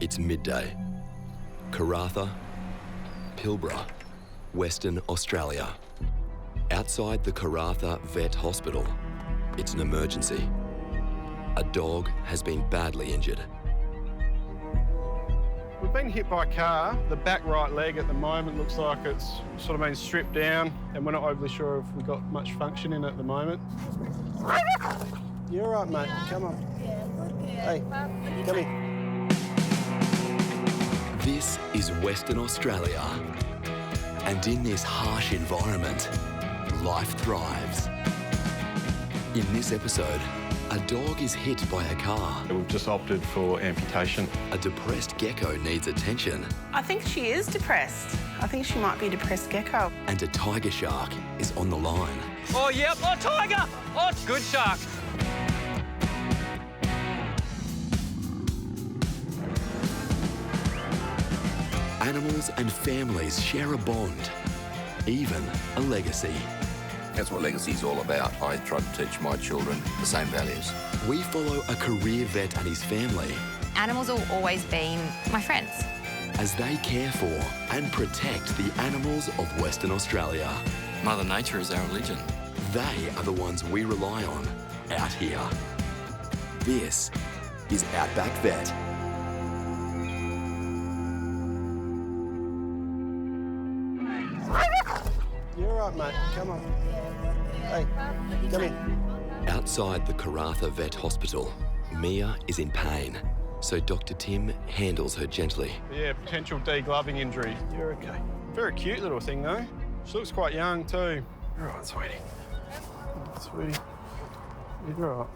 It's midday. Karratha, Pilbara, Western Australia. Outside the Karratha Vet Hospital, it's an emergency. A dog has been badly injured. We've been hit by a car. The back right leg at the moment looks like it's sort of been stripped down, and we're not overly sure if we've got much function in it at the moment. You're all right, mate. Come on. Hey, come here. This is Western Australia. And in this harsh environment, life thrives. In this episode, a dog is hit by a car. We've just opted for amputation. A depressed gecko needs attention. I think she is depressed. I think she might be a depressed gecko. And a tiger shark is on the line. Oh, yep. Oh, tiger. Oh, good shark. Animals and families share a bond, even a legacy. That's what legacy is all about. I try to teach my children the same values. We follow a career vet and his family. Animals have always been my friends. As they care for and protect the animals of Western Australia. Mother Nature is our religion. They are the ones we rely on out here. This is Outback Vet. You're all right, mate. Come on. Hey, come here. Outside the Karratha Vet Hospital, Mia is in pain, so Dr. Tim handles her gently. Yeah, potential degloving injury. You're okay. Very cute little thing, though. She looks quite young, too. You're all right, sweetie. Sweetie. You're all right.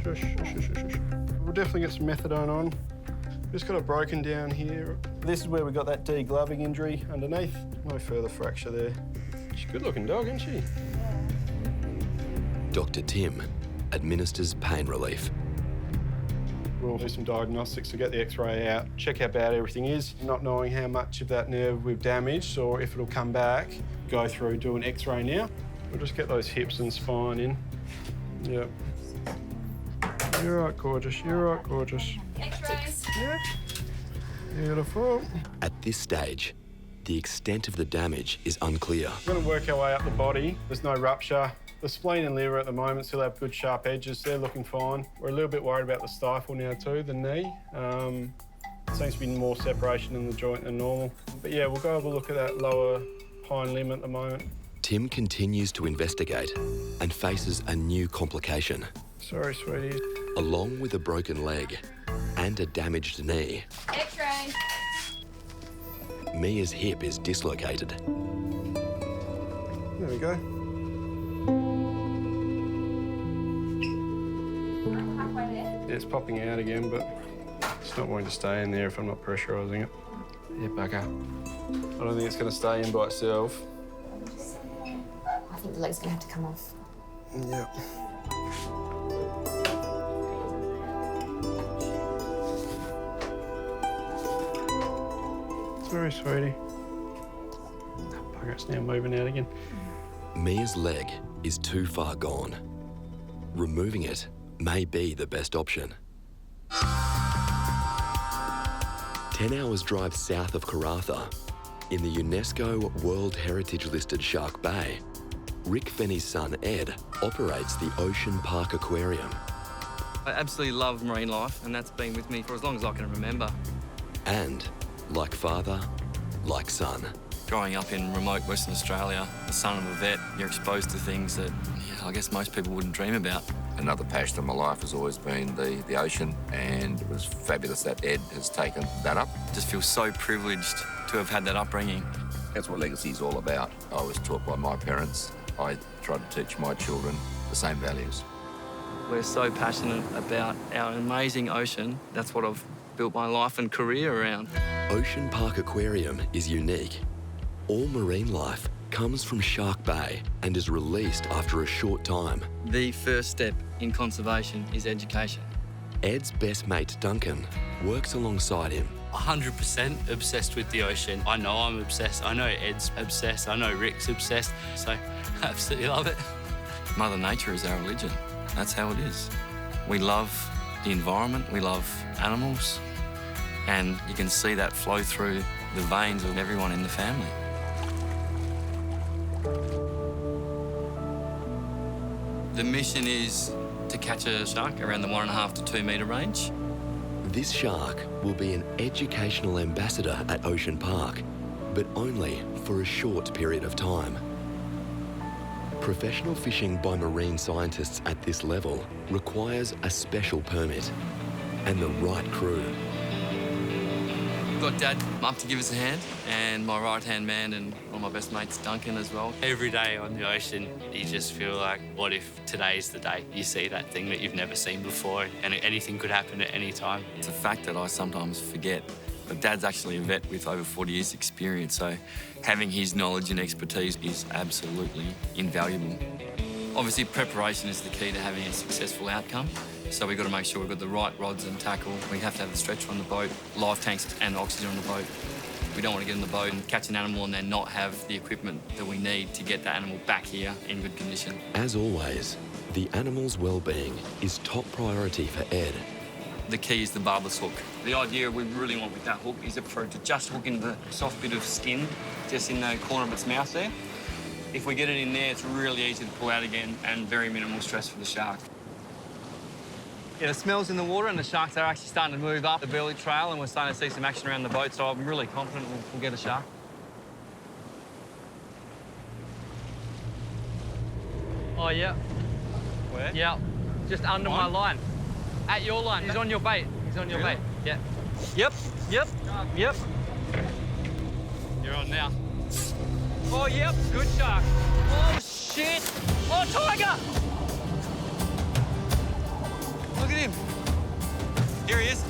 Shush, shush, shush, shush, shush. We'll definitely get some methadone on. Just got it broken down here. This is where we got that degloving injury underneath. No further fracture there. She's a good-looking dog, isn't she? Dr. Tim administers pain relief. We'll do some diagnostics to get the x-ray out, check how bad everything is, not knowing how much of that nerve we've damaged or if it'll come back. Go through, do an x-ray now. We'll just get those hips and spine in. Yep. You're right, gorgeous. You're right, gorgeous. X-rays. Yeah. Beautiful. At this stage, the extent of the damage is unclear. We're going to work our way up the body. There's no rupture. The spleen and liver at the moment still have good sharp edges. They're looking fine. We're a little bit worried about the stifle now too, the knee. Seems to be more separation in the joint than normal. But yeah, we'll go have a look at that lower hind limb at the moment. Tim continues to investigate and faces a new complication. Sorry, sweetie. Along with a broken leg and a damaged knee, X-ray. Mia's hip is dislocated. There we go. Yeah, it's popping out again, but it's not wanting to stay in there if I'm not pressurising it. Yeah, bugger. I don't think it's going to stay in by itself. I think the leg's going to have to come off. Yeah. Sorry, sweetie. Bugger, it's now moving out again. Mia's leg is too far gone. Removing it may be the best option. 10 hours drive south of Karratha, in the UNESCO World Heritage listed Shark Bay, Rick Fenny's son Ed operates the Ocean Park Aquarium. I absolutely love marine life, and that's been with me for as long as I can remember. And, like father, like son. Growing up in remote Western Australia, the son of a vet, you're exposed to things that I guess most people wouldn't dream about. Another passion of my life has always been the ocean, and it was fabulous that Ed has taken that up. Just feel so privileged to have had that upbringing. That's what legacy is all about. I was taught by my parents. I try to teach my children the same values. We're so passionate about our amazing ocean. That's what I've built my life and career around. Ocean Park Aquarium is unique. All marine life comes from Shark Bay and is released after a short time. The first step in conservation is education. Ed's best mate, Duncan, works alongside him. 100% obsessed with the ocean. I know I'm obsessed. I know Ed's obsessed. I know Rick's obsessed. So I absolutely love it. Mother Nature is our religion. That's how it is. We love the environment, we love animals, and you can see that flow through the veins of everyone in the family. The mission is to catch a shark around the 1.5 to 2 metre range. This shark will be an educational ambassador at Ocean Park, but only for a short period of time. Professional fishing by marine scientists at this level requires a special permit and the right crew. Got Dad up to give us a hand, and my right-hand man and one of my best mates, Duncan, as well. Every day on the ocean, you just feel like, what if today's the day you see that thing that you've never seen before, and anything could happen at any time? It's a fact that I sometimes forget, but Dad's actually a vet with over 40 years' experience, so having his knowledge and expertise is absolutely invaluable. Obviously, preparation is the key to having a successful outcome. So we've got to make sure we've got the right rods and tackle. We have to have the stretcher on the boat, life tanks and oxygen on the boat. We don't want to get in the boat and catch an animal and then not have the equipment that we need to get that animal back here in good condition. As always, the animal's well-being is top priority for Ed. The key is the barbless hook. The idea we really want with that hook is for it to just hook into the soft bit of skin just in the corner of its mouth there. If we get it in there, it's really easy to pull out again and very minimal stress for the shark. Yeah, the smell's in the water and the sharks are actually starting to move up the Burley Trail and we're starting to see some action around the boat, so I'm really confident we'll get a shark. Oh, yeah. Where? Yeah, just under my line. At your line. He's on your bait. He's on your bait. Yeah. Yep, yep, yep. You're on now. Oh, yep, good shark. Oh, shit. Oh, tiger! Look at him. Here he is.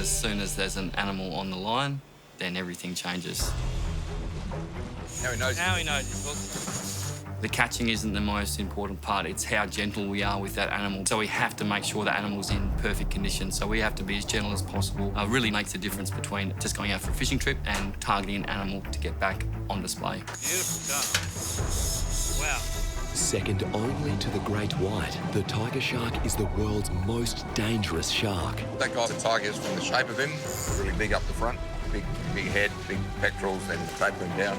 As soon as there's an animal on the line, then everything changes. Now he knows. Now he knows his hook. The catching isn't the most important part. It's how gentle we are with that animal. So we have to make sure the animal's in perfect condition. So we have to be as gentle as possible. It really makes a difference between just going out for a fishing trip and targeting an animal to get back on display. Beautiful shark. Wow. Second only to the great white, the tiger shark is the world's most dangerous shark. That guy's a tiger is from the shape of him, really big up the front, big head, big pectorals, then tapering down.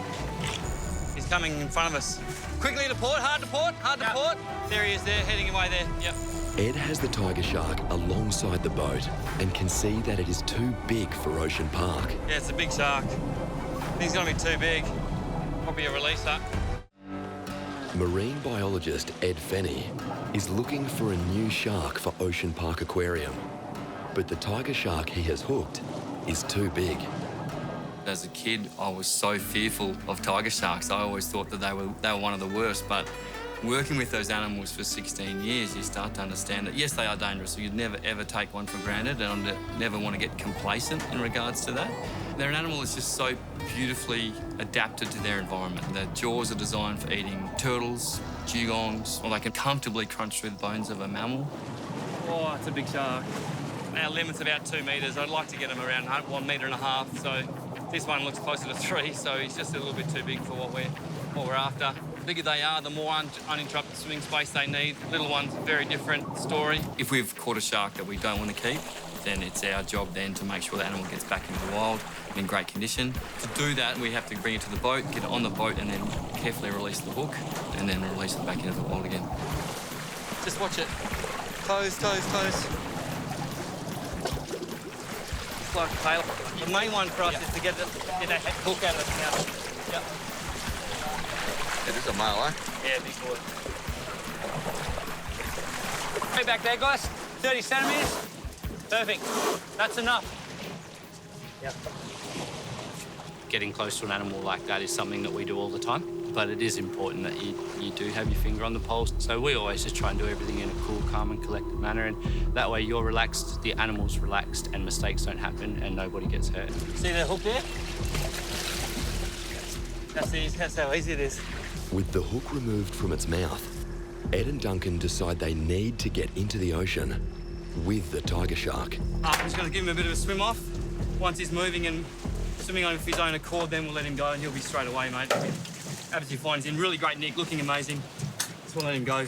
He's coming in front of us. Quickly to port, hard to port, hard to port. There he is there, heading away there, yep. Ed has the tiger shark alongside the boat and can see that it is too big for Ocean Park. Yeah, it's a big shark. He's gonna be too big. Probably a releaser. Marine biologist Ed Fenny is looking for a new shark for Ocean Park Aquarium, but the tiger shark he has hooked is too big. As a kid, I was so fearful of tiger sharks. I always thought that they were one of the worst, but working with those animals for 16 years, you start to understand that, yes, they are dangerous, so you'd never, ever take one for granted, and I'd never want to get complacent in regards to that. They're an animal that's just so beautifully adapted to their environment. Their jaws are designed for eating turtles, dugongs, or they can comfortably crunch through the bones of a mammal. Oh, it's a big shark. Our limit's about 2 metres. I'd like to get him around 1.5 metres, so this one looks closer to 3, so he's just a little bit too big for what we're after. The bigger they are, the more uninterrupted swimming space they need. Little ones, very different story. If we've caught a shark that we don't want to keep, then it's our job then to make sure the animal gets back into the wild and in great condition. To do that, we have to bring it to the boat, get it on the boat, and then carefully release the hook, and then release it back into the wild again. Just watch it. Toes, toes, toes. It's like a tail. The main one for us is to get that hook out of its mouth. Yep. It is a male, eh? Yeah, big boy. Hey, back there, guys. 30 centimetres. Perfect. That's enough. Yep. Getting close to an animal like that is something that we do all the time, but it is important that you do have your finger on the pulse. So we always just try and do everything in a cool, calm and collected manner, and that way you're relaxed, the animal's relaxed, and mistakes don't happen and nobody gets hurt. See the hook there? That's how easy it is. With the hook removed from its mouth, Ed and Duncan decide they need to get into the ocean with the tiger shark. I'm just going to give him a bit of a swim off. Once he's moving and swimming on his own accord, then we'll let him go and he'll be straight away, mate. Absolutely fine. He's in really great nick, looking amazing. Just want to let him go.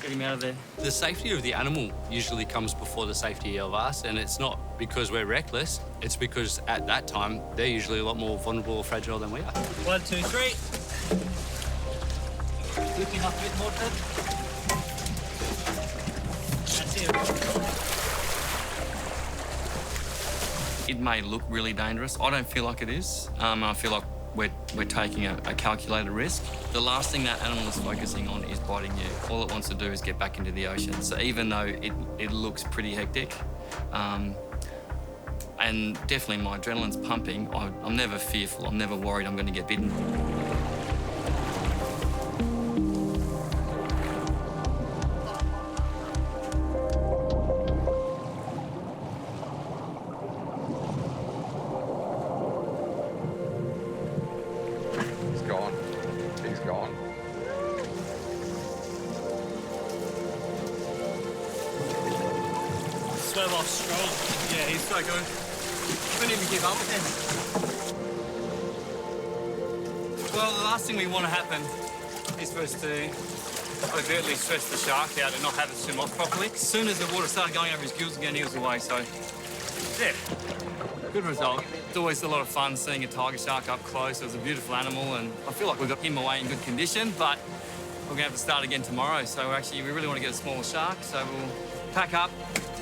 Get him out of there. The safety of the animal usually comes before the safety of us, and it's not because we're reckless. It's because at that time, they're usually a lot more vulnerable or fragile than we are. 1, 2, 3. Lift him up a bit more, Ted. That's it. It may look really dangerous. I don't feel like it is. I feel like we're taking a calculated risk. The last thing that animal is focusing on is biting you. All it wants to do is get back into the ocean. So even though it looks pretty hectic, and definitely my adrenaline's pumping, I'm never fearful. I'm never worried I'm going to get bitten. Swim off strong. Yeah, he's so good. Couldn't even keep up with him. Well, the last thing we want to happen is for us to overtly stress the shark out and not have it swim off properly. As soon as the water started going over his gills again, he was away, so yeah, good result. It's always a lot of fun seeing a tiger shark up close. It was a beautiful animal, and I feel like we got him away in good condition, but we're going to have to start again tomorrow. So we really want to get a smaller shark, so we'll pack up,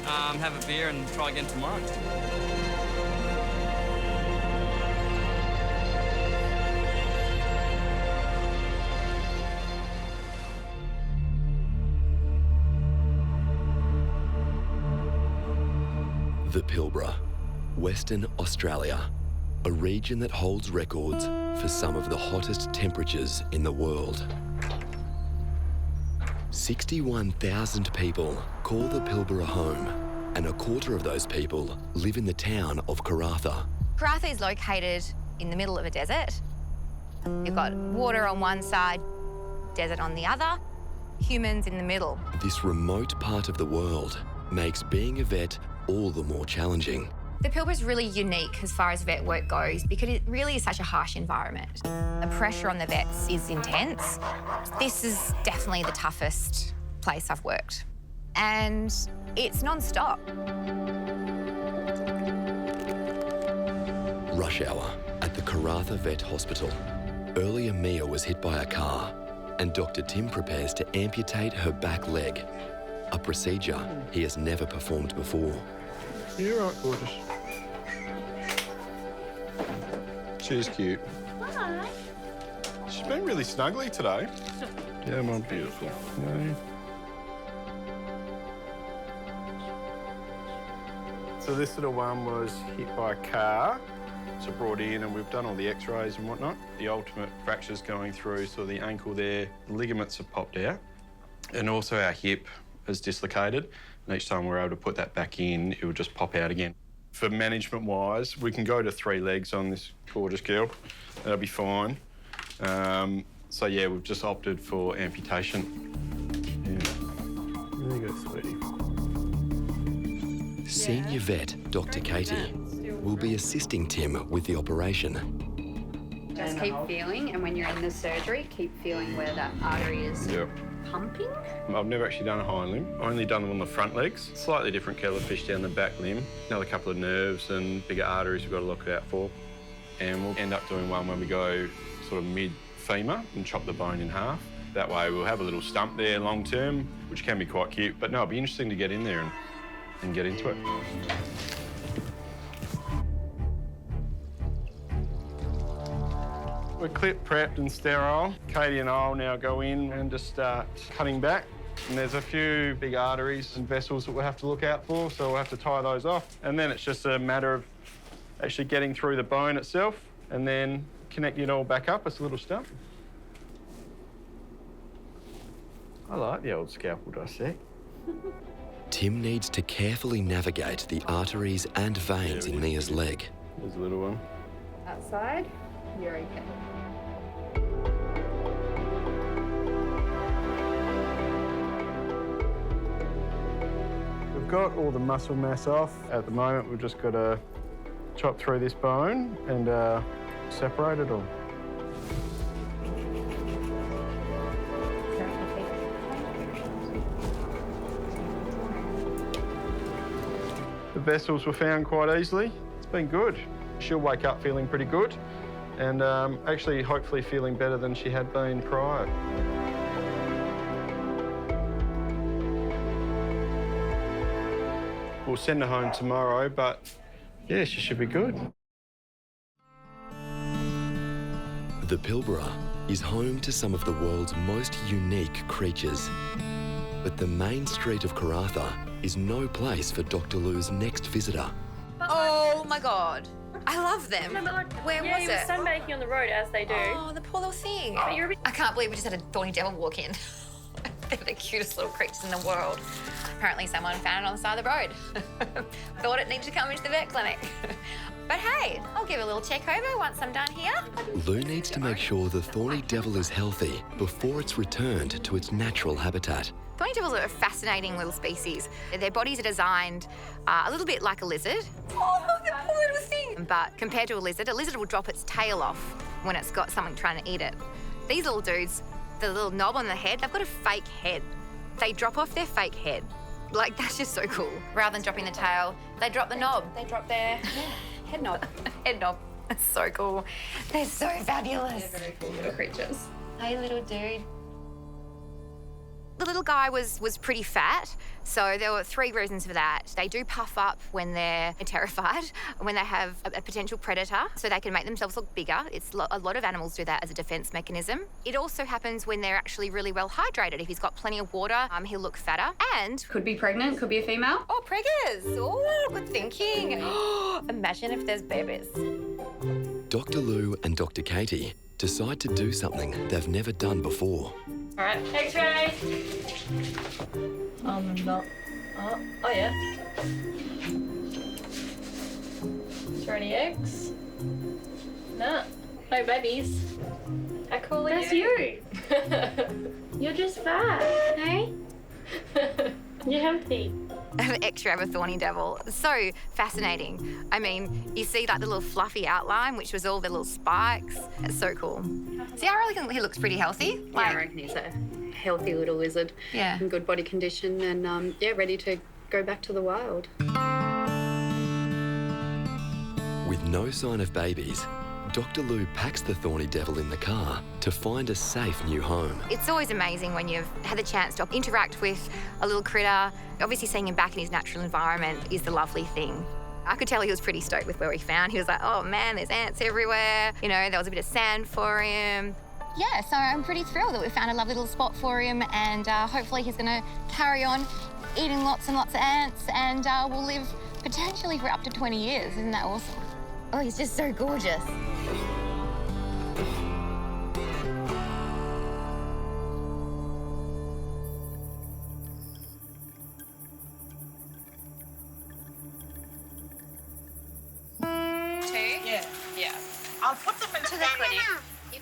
have a beer and try again tomorrow. The Pilbara, Western Australia, a region that holds records for some of the hottest temperatures in the world. 61,000 people call the Pilbara home, and a quarter of those people live in the town of Karratha. Karratha is located in the middle of a desert. You've got water on one side, desert on the other, humans in the middle. This remote part of the world makes being a vet all the more challenging. The Pilbara is really unique as far as vet work goes because it really is such a harsh environment. The pressure on the vets is intense. This is definitely the toughest place I've worked. And it's non-stop. Rush hour at the Karratha Vet Hospital. Earlier, Mia was hit by a car, and Dr. Tim prepares to amputate her back leg, a procedure he has never performed before. You're right, gorgeous. She's cute. Hi. She's been really snuggly today. Yeah, my beautiful. No. So this little one was hit by a car. So brought in and we've done all the x-rays and whatnot. The ultimate fracture's going through, so the ankle there, the ligaments have popped out. And also our hip is dislocated. And each time we're able to put that back in, it will just pop out again. For management-wise, we can go to 3 legs on this gorgeous girl. That'll be fine. So yeah, we've just opted for amputation. Yeah. There you go, sweetie. Senior vet Dr. Katie will be assisting Tim with the operation. Just keep feeling, and when you're in the surgery, keep feeling where that artery is pumping. I've never actually done a hind limb. I've only done them on the front legs. Slightly different kettle of fish down the back limb. Another couple of nerves and bigger arteries we've got to look out for. And we'll end up doing one when we go sort of mid-femur and chop the bone in half. That way we'll have a little stump there long term, which can be quite cute. But no, it'll be interesting to get in there and get into it. We're clip prepped and sterile. Katie and I will now go in and just start cutting back. And there's a few big arteries and vessels that we'll have to look out for, so we'll have to tie those off. And then it's just a matter of actually getting through the bone itself and then connecting it all back up. It's a little stump. I like the old scalpel dissect. Tim needs to carefully navigate the arteries and veins in Mia's leg. There's a little one. Outside, you're okay. We've got all the muscle mass off. At the moment, we've just got to chop through this bone and separate it all. The vessels were found quite easily. It's been good. She'll wake up feeling pretty good and actually hopefully feeling better than she had been prior. We'll send her home tomorrow, but yeah, she should be good. The Pilbara is home to some of the world's most unique creatures. But the main street of Karratha is no place for Dr. Lou's next visitor. Oh my God. I love them. No, but like, Where yeah, was he was it? sunbaking on the road as they do. Oh, the poor little thing. But you're a bit... I can't believe we just had a thorny devil walk in. They're the cutest little creatures in the world. Apparently someone found it on the side of the road. Thought it needed to come into the vet clinic. But hey, I'll give a little check over once I'm done here. Lou needs to make sure the thorny devil is healthy before it's returned to its natural habitat. Thorny devils are a fascinating little species. Their bodies are designed a little bit like a lizard. Oh, the poor little thing. But compared to a lizard will drop its tail off when it's got something trying to eat it. These little dudes, the little knob on the head, they've got a fake head. They drop off their fake head. Like, that's just so cool. Rather than dropping the tail, they drop the knob. They drop their head knob. Head knob. That's so cool. They're so fabulous. They're very cool little creatures. Hey, little dude. The little guy was pretty fat, so there were 3 reasons for that. They do puff up when they're terrified, when they have a potential predator, so they can make themselves look bigger. A lot of animals do that as a defence mechanism. It also happens when they're actually really well hydrated. If he's got plenty of water, he'll look fatter. And Could be pregnant, could be a female. oh, preggers! Oh, good thinking. Imagine if there's babies. Dr. Lou and Dr. Katie decide to do something they've never done before. All right, X-ray. Not. Oh yeah. Is there any eggs? No. No babies. How cool are you? That's you. You're just fat. Hey? You're healthy. X-ray of a thorny devil. So fascinating. I mean, you see like the little fluffy outline, which was all the little spikes. It's so cool. See, I really think he looks pretty healthy. Yeah, I reckon he's a healthy little lizard. Yeah. In good body condition and, yeah, ready to go back to the wild. With no sign of babies, Dr. Lou packs the thorny devil in the car to find a safe new home. It's always amazing when you've had the chance to interact with a little critter. Obviously, seeing him back in his natural environment is the lovely thing. I could tell he was pretty stoked with where he found. He was like, oh man, there's ants everywhere. You know, there was a bit of sand for him. Yeah, so I'm pretty thrilled that we found a lovely little spot for him, and hopefully he's going to carry on eating lots and lots of ants, and will live potentially for up to 20 years. Isn't that awesome? Oh, he's just so gorgeous. Yeah. I'll put them into the clinic.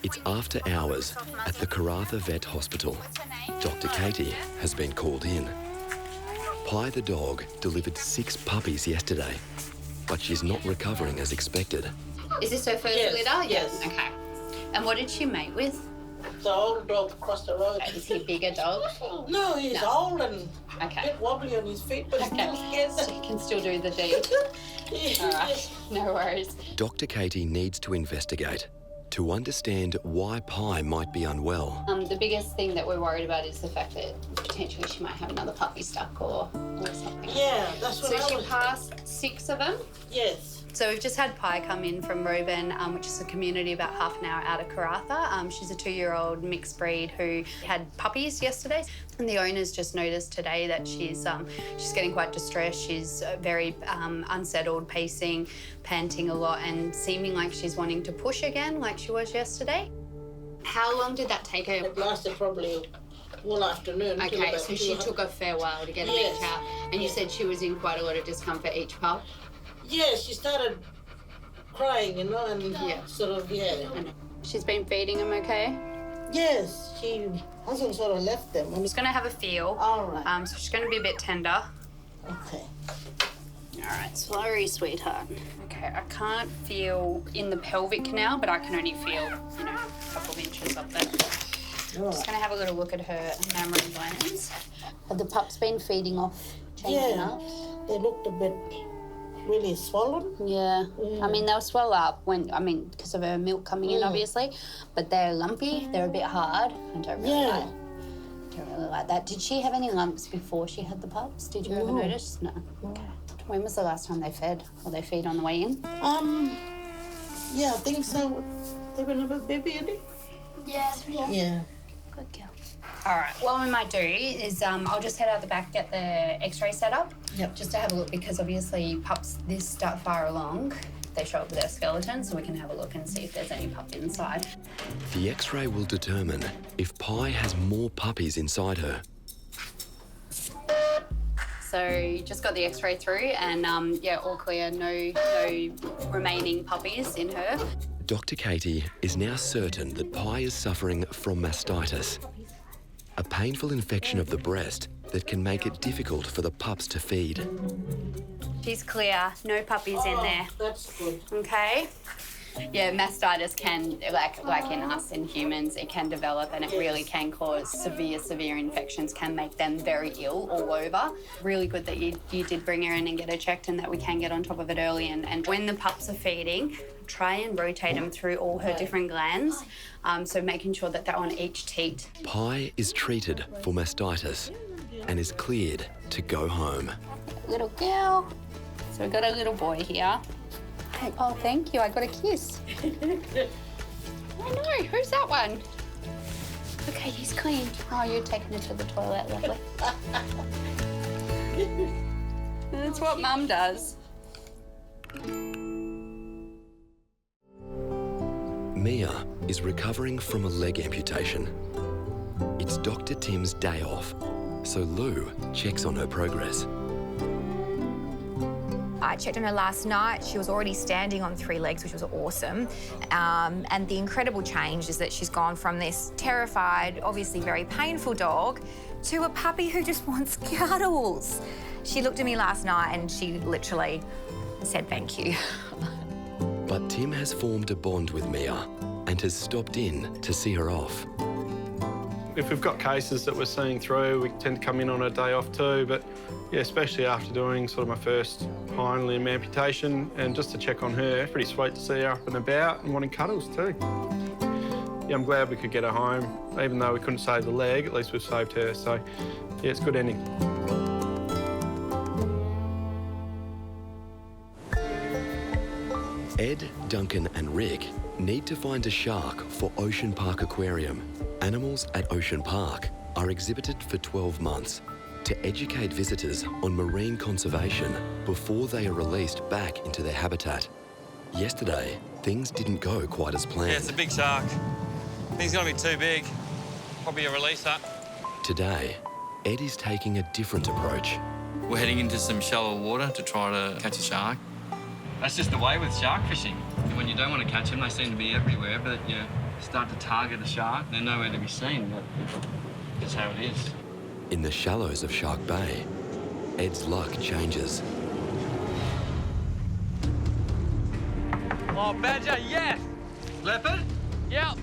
It's after hours at the Karratha Vet Hospital. Dr. Katie has been called in. Pi the dog delivered 6 puppies yesterday, but she's not recovering as expected. Is this her first litter? Yes. Okay. And what did she mate with? The old dog across the road. Is he a bigger dog? No, he's old and a Okay. bit wobbly on his feet, but he still gets So he can still do the deed. All right, no worries. Dr. Katie needs to investigate to understand why Pi might be unwell. The biggest thing that we're worried about is the fact that potentially she might have another puppy stuck or something. Yeah, that's what So I she was... passed 6 of them? Yes. So we've just had Pi come in from Reuben, which is a community about half an hour out of Karratha. She's a 2-year-old mixed breed who had puppies yesterday. And the owner's just noticed today that she's getting quite distressed. She's very unsettled, pacing, panting a lot, and seeming like she's wanting to push again like she was yesterday. How long did that take her? It lasted probably one afternoon. till Okay, about so she 2 took a fair while to get them Yes. each out. And you said she was in quite a lot of discomfort each pup? Yeah, she started crying, you know, and Yeah. sort of, yeah. She's been feeding them okay? Yes, she hasn't sort of left them. I'm just going to have a feel. All right. So she's going to be a bit tender. Okay. All right, sorry, sweetheart. Okay, I can't feel in the pelvic canal, but I can only feel, you know, a couple of inches up there. All Just right. going to have a little look at her mammary glands. Have the pups been feeding off, changing Yeah, up? they looked a bit really swollen. Yeah. I mean, they'll swell up because of her milk coming in, obviously, but they're lumpy, they're a bit hard. I don't really like that. Did she have any lumps before she had the pups? Did you ever notice? No. Okay. When was the last time they fed? Or they feed on the way in? Yeah, I think so. They were a little baby, isn't it? Yeah. Good girl. All right, what we might do is I'll just head out the back, get the x-ray set up, just to have a look, because obviously pups this far along, they show up with their skeleton, so we can have a look and see if there's any pup inside. The x-ray will determine if Pi has more puppies inside her. So just got the x-ray through and all clear, no remaining puppies in her. Dr. Katie is now certain that Pi is suffering from mastitis, a painful infection of the breast that can make it difficult for the pups to feed. She's clear, no puppies in there. That's good. Okay. Yeah, mastitis can, like in us, in humans, it can develop and it really can cause severe infections, can make them very ill all over. Really good that you did bring her in and get her checked and that we can get on top of it early. And when the pups are feeding, try and rotate them through all her different glands, so making sure that they're on each teat. Pi is treated for mastitis and is cleared to go home. Little girl. So we've got a little boy here. Oh, thank you. I got a kiss. I know. Who's that one? Okay, he's clean. Oh, you're taking her to the toilet. Lovely. That's what Mum does. Mia is recovering from a leg amputation. It's Dr. Tim's day off, so Lou checks on her progress. I checked on her last night. She was already standing on 3 legs, which was awesome. And the incredible change is that she's gone from this terrified, obviously very painful dog to a puppy who just wants cuddles. She looked at me last night and she literally said thank you. But Tim has formed a bond with Mia and has stopped in to see her off. If we've got cases that we're seeing through, we tend to come in on a day off too, but yeah, especially after doing sort of my first hind limb amputation, and just to check on her, pretty sweet to see her up and about and wanting cuddles too. Yeah, I'm glad we could get her home. Even though we couldn't save the leg, at least we've saved her, so yeah, it's a good ending. Ed, Duncan and Rick need to find a shark for Ocean Park Aquarium. Animals at Ocean Park are exhibited for 12 months to educate visitors on marine conservation before they are released back into their habitat. Yesterday, things didn't go quite as planned. Yeah, it's a big shark. I think it's going to be too big. Probably a releaser. Today, Ed is taking a different approach. We're heading into some shallow water to try to catch a shark. That's just the way with shark fishing. When you don't want to catch them, they seem to be everywhere, but you start to target a shark, they're nowhere to be seen, but that's how it is. In the shallows of Shark Bay, Ed's luck changes. Oh, badger, yes! Leopard? Yep.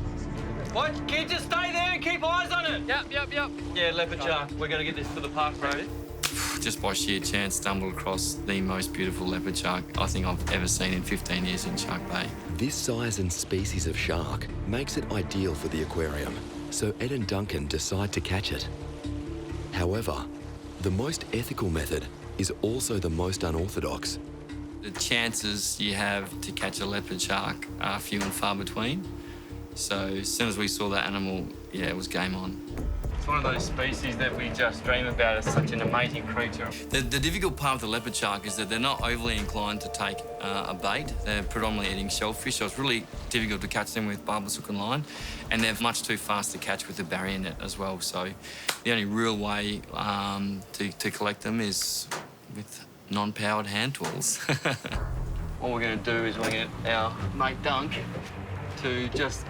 What? Can you just stay there and keep eyes on it? Yep. Yeah, leopard shark. We're going to get this for the park, bro. Just by sheer chance, stumbled across the most beautiful leopard shark I think I've ever seen in 15 years in Shark Bay. This size and species of shark makes it ideal for the aquarium, so Ed and Duncan decide to catch it. However, the most ethical method is also the most unorthodox. The chances you have to catch a leopard shark are few and far between. So as soon as we saw that animal, yeah, it was game on. It's one of those species that we just dream about as such an amazing creature. The difficult part of the leopard shark is that they're not overly inclined to take a bait. They're predominantly eating shellfish, so it's really difficult to catch them with barbless hook and line, and they're much too fast to catch with the barrier net as well. So the only real way to collect them is with non-powered hand tools. All we're going to do is we're going to get our mate Dunk to just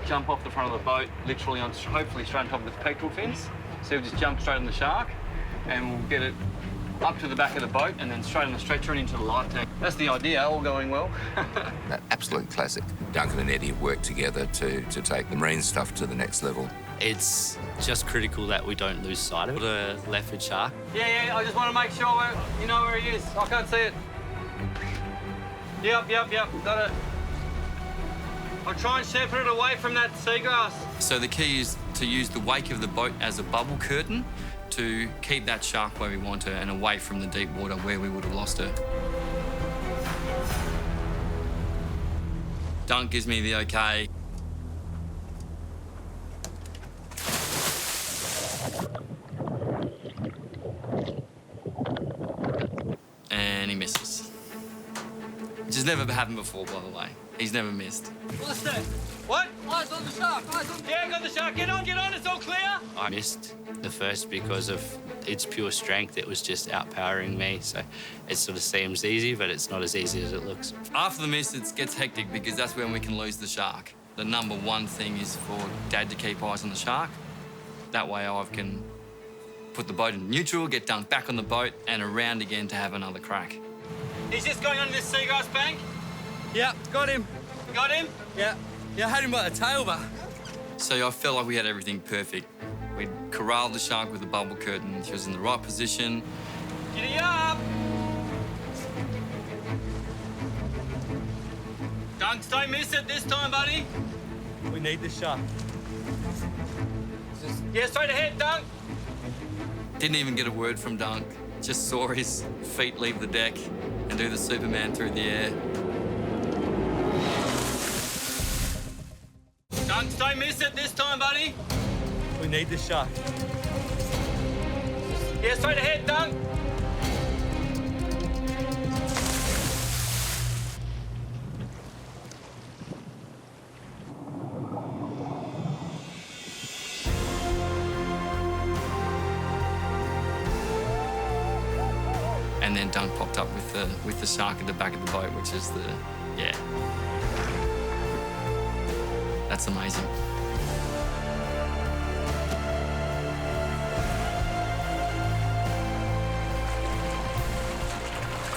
jump off the front of the boat, literally on, hopefully straight on top of the pectoral fins. So we'll just jump straight on the shark and we'll get it up to the back of the boat and then straight on the stretcher and into the life tank. That's the idea, all going well. Absolute classic. Duncan and Eddie work together to take the marine stuff to the next level. It's just critical that we don't lose sight of the leopard shark. Yeah, I just want to make sure you know where he is. I can't see it. Yep, got it. I'll try and shepherd it away from that seagrass. So the key is to use the wake of the boat as a bubble curtain to keep that shark where we want her and away from the deep water where we would have lost her. Dunk gives me the okay. And he misses. Which has never happened before, by the way. He's never missed. What's that? What? Eyes on the shark, eyes on the... Yeah, got the shark. Get on, it's all clear. I missed the first because of its pure strength. It was just outpowering me. So it sort of seems easy, but it's not as easy as it looks. After the miss, it gets hectic because that's when we can lose the shark. The number one thing is for Dad to keep eyes on the shark. That way I can put the boat in neutral, get dunked back on the boat and around again to have another crack. He's just going under this seagrass bank. Yep, got him. Got him? Yeah, I had him by the tail, but... So I felt like we had everything perfect. We'd corralled the shark with a bubble curtain. She was in the right position. Giddy up! Dunks, don't miss it this time, buddy. We need the shark. Yeah, straight ahead, Dunk. Didn't even get a word from Dunk. Just saw his feet leave the deck and do the Superman through the air. Dunks, don't miss it this time, buddy. We need the shark. Yeah, straight ahead, Dunk. And then Dunk popped up with the shark at the back of the boat, which is yeah. That's amazing.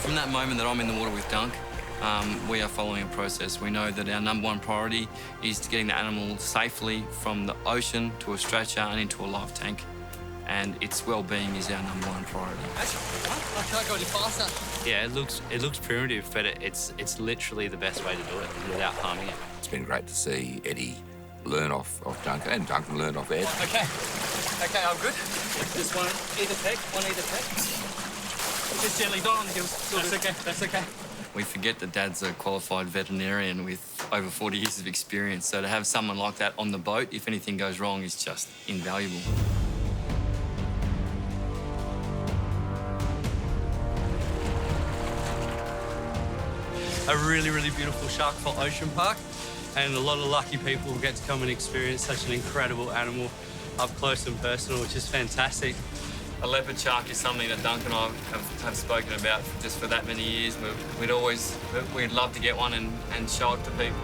From that moment that I'm in the water with Dunk, we are following a process. We know that our number one priority is to getting the animal safely from the ocean to a stretcher and into a live tank. And its well-being is our number one priority. I can't go any faster. Yeah, it looks primitive, but it's literally the best way to do it without harming it. It's been great to see Eddie learn off Duncan, and Duncan learned off Ed. Okay, I'm good. Just one either peck, Just gently down on the gills. That's okay. We forget that Dad's a qualified veterinarian with over 40 years of experience, so to have someone like that on the boat, if anything goes wrong, is just invaluable. A really, really beautiful Sharkful Ocean Park, and a lot of lucky people get to come and experience such an incredible animal up close and personal, which is fantastic. A leopard shark is something that Dunk and I have spoken about just for that many years. We'd love to get one and show it to people.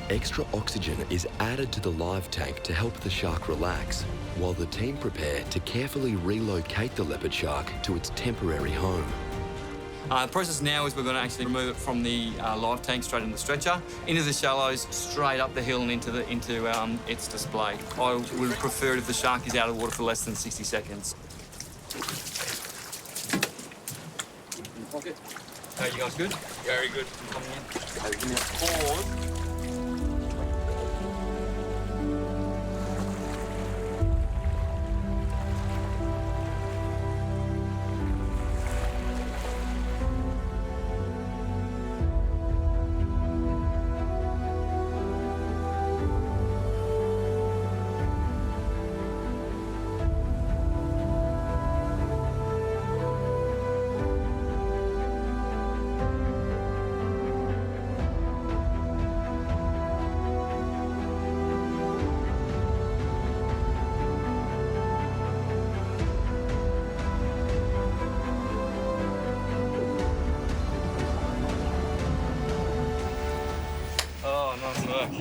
Extra oxygen is added to the live tank to help the shark relax, while the team prepare to carefully relocate the leopard shark to its temporary home. The process now is we're going to actually remove it from the live tank straight into the stretcher, into the shallows, straight up the hill and into its display. I would prefer it if the shark is out of the water for less than 60 seconds. In the pocket. Are you guys good? Very good. Coming in. Give me a pause.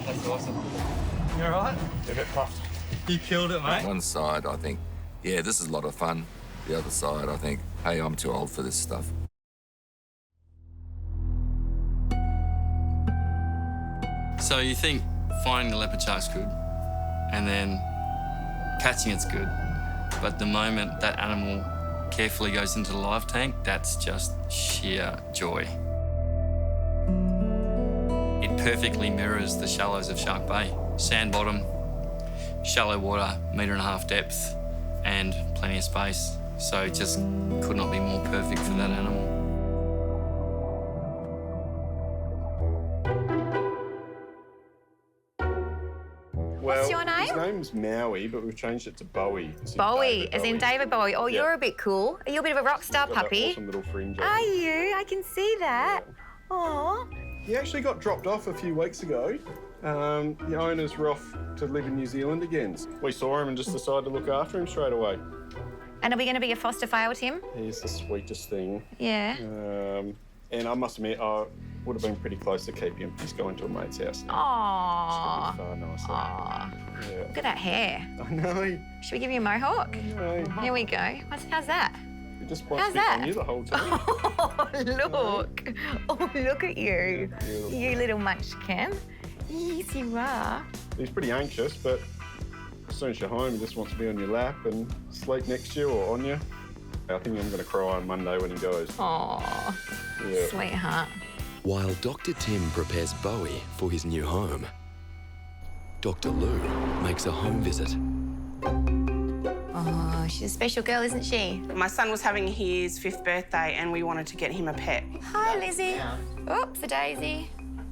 That's awesome. You all right? A bit puffed. You killed it, mate. One side, I think, yeah, this is a lot of fun. The other side, I think, hey, I'm too old for this stuff. So you think finding the leopard shark's good, and then catching it's good, but the moment that animal carefully goes into the live tank, that's just sheer joy. It perfectly mirrors the shallows of Shark Bay. Sand bottom, shallow water, 1.5 metre depth, and plenty of space. So it just could not be more perfect for that animal. What's your name? His name's Maui, but we've changed it to Bowie. Bowie, as in David Bowie. Oh, Yeah. you're a bit cool. Are you a bit of a rock star Got that puppy? awesome little fringe on Are him. you? I can see that. Aw. He actually got dropped off a few weeks ago. The owners were off to live in New Zealand again. We saw him and just decided to look after him straight away. And are we going to be a foster fail with him? He's the sweetest thing. Yeah. And I must admit, I would have been pretty close to keep him. He's going to a mate's house now. Aww. Far nicer. Aww. Yeah. Look at that hair. I know. Should we give you a mohawk? No. Here we go. How's that? He just wants How's to be that? on you the whole time. Oh, look. Oh, look at you. Beautiful. You little munchkin. Yes, you are. He's pretty anxious, but as soon as you're home, he just wants to be on your lap and sleep next to you or on you. I think I'm going to cry on Monday when he goes. Aw, Yeah. sweetheart. While Dr. Tim prepares Bowie for his new home, Dr. Lou makes a home visit. Oh, she's a special girl, isn't she? My son was having his 5th birthday and we wanted to get him a pet. Hi, Lizzie. Oops, a daisy.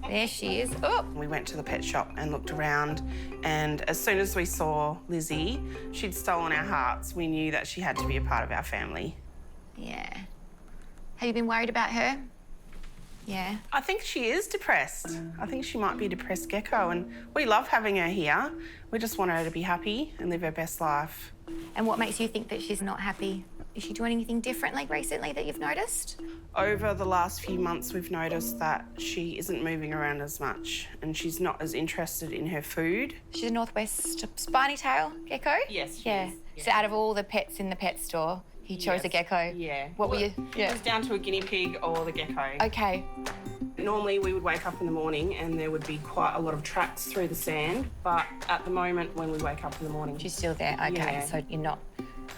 There she is. Oh. We went to the pet shop and looked around, and as soon as we saw Lizzie, she'd stolen our hearts. We knew that she had to be a part of our family. Yeah. Have you been worried about her? Yeah. I think she is depressed. I think she might be a depressed gecko, and we love having her here. We just want her to be happy and live her best life. And what makes you think that she's not happy? Is she doing anything differently recently that you've noticed? Over the last few months, we've noticed that she isn't moving around as much and she's not as interested in her food. She's a northwest spiny tail gecko? Yes, she Yeah. is. So out of all the pets in the pet store, he chose a gecko? Yeah. What were you? It was down to a guinea pig or the gecko. Okay. Normally we would wake up in the morning and there would be quite a lot of tracks through the sand, but at the moment when we wake up in the morning... She's still there, okay. Yeah. So you're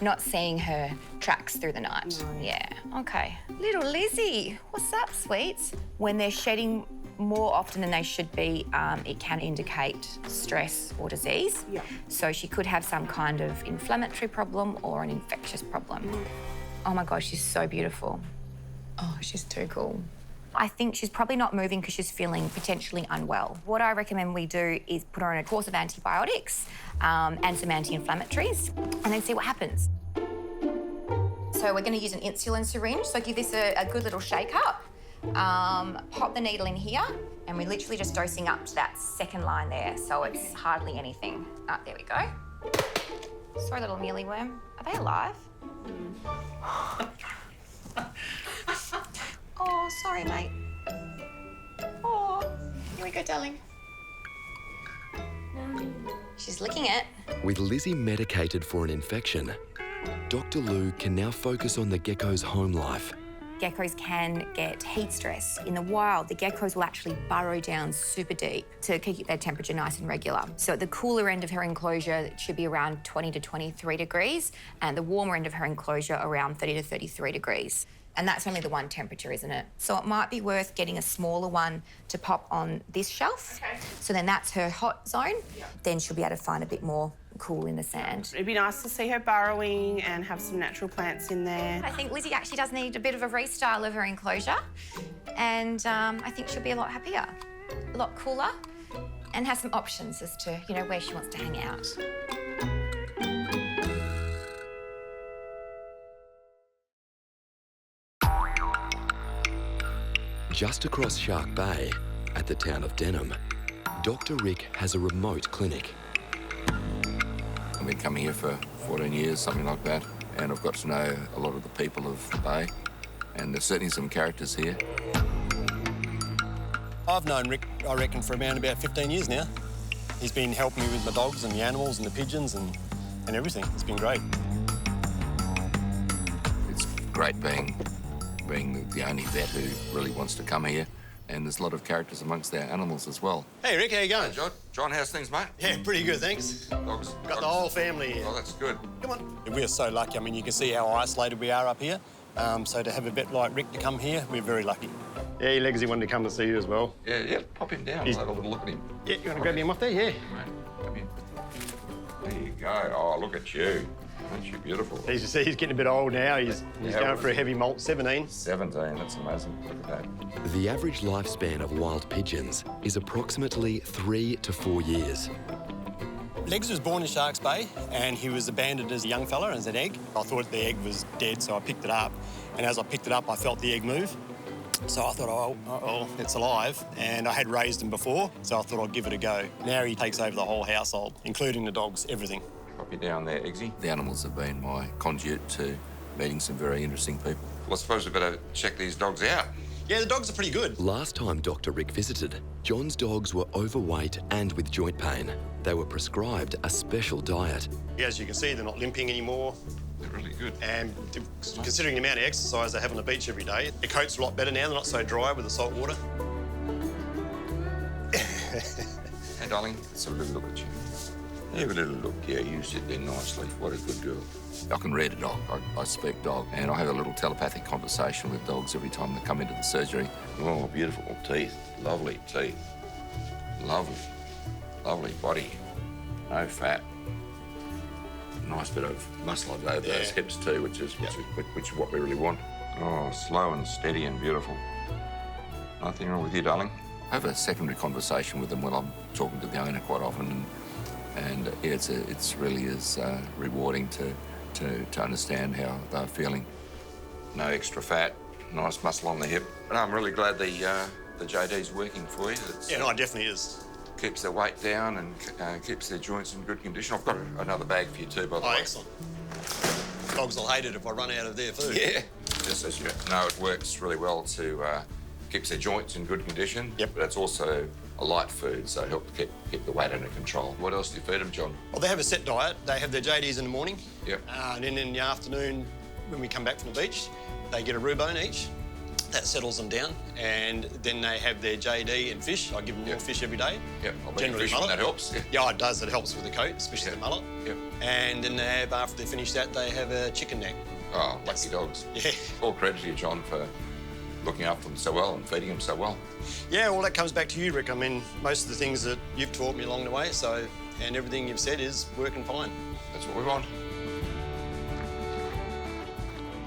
not seeing her tracks through the night? No. Yeah, okay. Little Lizzie, what's up, sweets? When they're shedding more often than they should be, it can indicate stress or disease. Yeah. So she could have some kind of inflammatory problem or an infectious problem. Oh my gosh, she's so beautiful. Oh, she's too cool. I think she's probably not moving because she's feeling potentially unwell. What I recommend we do is put her on a course of antibiotics and some anti-inflammatories and then see what happens. So we're going to use an insulin syringe, so give this a good little shake up. Pop the needle in here and we're literally just dosing up to that second line there, so it's hardly anything. There we go. Sorry, little mealyworm. Are they alive? Oh, sorry, mate. Oh, here we go, darling. She's licking it. With Lizzie medicated for an infection, Dr. Lou can now focus on the gecko's home life. Geckos can get heat stress. In the wild, the geckos will actually burrow down super deep to keep their temperature nice and regular. So at the cooler end of her enclosure, it should be around 20 to 23 degrees, and the warmer end of her enclosure around 30 to 33 degrees. And that's only the one temperature, isn't it? So it might be worth getting a smaller one to pop on this shelf. Okay. So then that's her hot zone. Then she'll be able to find a bit more cool in the sand. It'd be nice to see her burrowing and have some natural plants in there. I think Lizzie actually does need a bit of a restyle of her enclosure, and I think she'll be a lot happier, a lot cooler, and have some options as to, you know, where she wants to hang out. Just across Shark Bay, at the town of Denham, Dr. Rick has a remote clinic. I've been coming here for 14 years, something like that, and I've got to know a lot of the people of the Bay, and there's certainly some characters here. I've known Rick, I reckon, for around about 15 years now. He's been helping me with my dogs and the animals and the pigeons and everything. It's been great. It's great being the only vet who really wants to come here And there's a lot of characters amongst our animals as well. Hey, Rick, how you going? Hey, John. John, how's things, mate? Yeah, pretty good, thanks. Dogs. Got the whole family here. Oh, that's good. Come on. We are so lucky. I mean, you can see how isolated we are up here. So to have a vet like Rick to come here, we're very lucky. Yeah, Legacy wanted to come to see you as well. Yeah, pop him down. I'll have a little look at him. Yeah, you want to grab him off there? Yeah. Mate, come in. There you go. Oh, look at you. Aren't you beautiful? He's getting a bit old now. He's going for a heavy molt, 17. 17, that's amazing. Look at that. The average lifespan of wild pigeons is approximately 3 to 4 years. Legs was born in Sharks Bay and he was abandoned as a young fella as an egg. I thought the egg was dead, so I picked it up. And as I picked it up, I felt the egg move. So I thought, oh, it's alive. And I had raised him before, so I thought I'd give it a go. Now he takes over the whole household, including the dogs, everything. Pop you down there, Eggsy. The animals have been my conduit to meeting some very interesting people. Well, I suppose we better check these dogs out. Yeah, the dogs are pretty good. Last time Dr. Rick visited, John's dogs were overweight and with joint pain. They were prescribed a special diet. As you can see, they're not limping anymore. They're really good. And considering the amount of exercise they have on the beach every day, their coats are a lot better now. They're not so dry with the salt water. Hey, darling, let's have a little look at you. Have a little look. Yeah, you sit there nicely. What a good girl. I can read a dog. I speak dog. And I have a little telepathic conversation with dogs every time they come into the surgery. Oh, beautiful teeth. Lovely teeth. Lovely. Lovely body. No fat. Nice bit of muscle over those hips too, which is what we really want. Oh, slow and steady and beautiful. Nothing wrong with you, darling? I have a secondary conversation with them when I'm talking to the owner quite often. And yeah, it's really is rewarding to understand how they're feeling. No extra fat, nice muscle on the hip. And I'm really glad the JD's working for you. Yeah, no, it definitely is. Keeps their weight down and keeps their joints in good condition. I've got another bag for you too, by the way. Oh, excellent. Dogs will hate it if I run out of their food. Yeah. Just as you know, it works really well to keeps their joints in good condition. Yep. But it's also a light food, so it helps keep the weight under control. What else do you feed them, John? Well, they have a set diet. They have their JDs in the morning. Yep. And then in the afternoon, when we come back from the beach, they get a rhubarb each. That settles them down. And then they have their JD and fish. I give them more fish every day. Yep. Generally mullet. That helps. Yeah, it does. It helps with the coat, especially the mullet. Yep. And then they have, after they finish that, they have a chicken neck. Oh, lucky dogs. Yeah. All credit to you, John, for looking after them so well and feeding them so well. Yeah, well, that comes back to you, Rick. I mean, most of the things that you've taught me along the way, and everything you've said is working fine. That's what we want.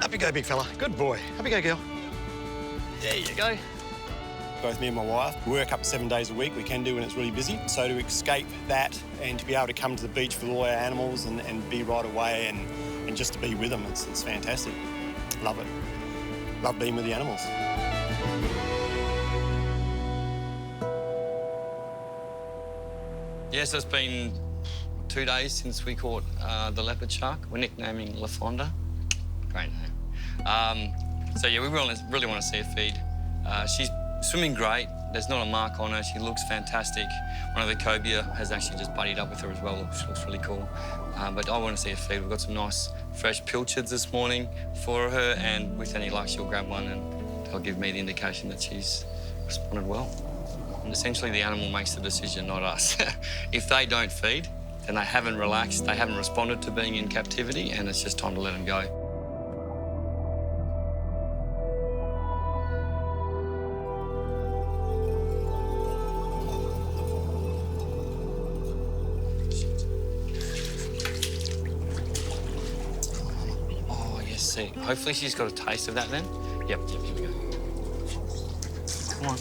Up you go, big fella. Good boy. Up you go, girl. There you go. Both me and my wife work up to 7 days a week. We can do when it's really busy. So to escape that and to be able to come to the beach with all our animals and be right away and just to be with them, it's fantastic. Love it. Love being with the animals. Yes, it's been 2 days since we caught the leopard shark. We're nicknaming La Fonda. Great name. So yeah, we really want to see her feed. She's swimming great. There's not a mark on her. She looks fantastic. One of the cobia has actually just buddied up with her as well. Looks really cool. But I want to see her feed. We've got some nice fresh pilchards this morning for her, and with any luck, she'll grab one and they'll give me the indication that she's responded well. And essentially, the animal makes the decision, not us. If they don't feed, then they haven't relaxed, they haven't responded to being in captivity, and it's just time to let them go. See, hopefully she's got a taste of that then. Yep, here we go. Come on.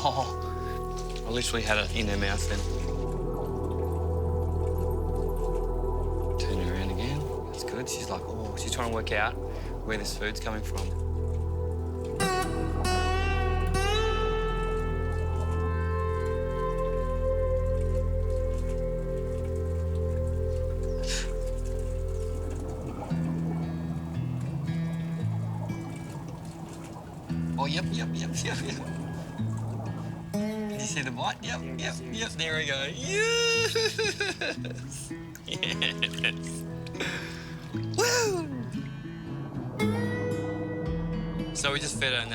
Oh, I literally had it in her mouth then. Turn her around again. That's good. She's like, oh, she's trying to work out where this food's coming from. Oh, yep. Did you see the bite? Yep. There we go. Yes. Yes. Woo! So we just fed her, and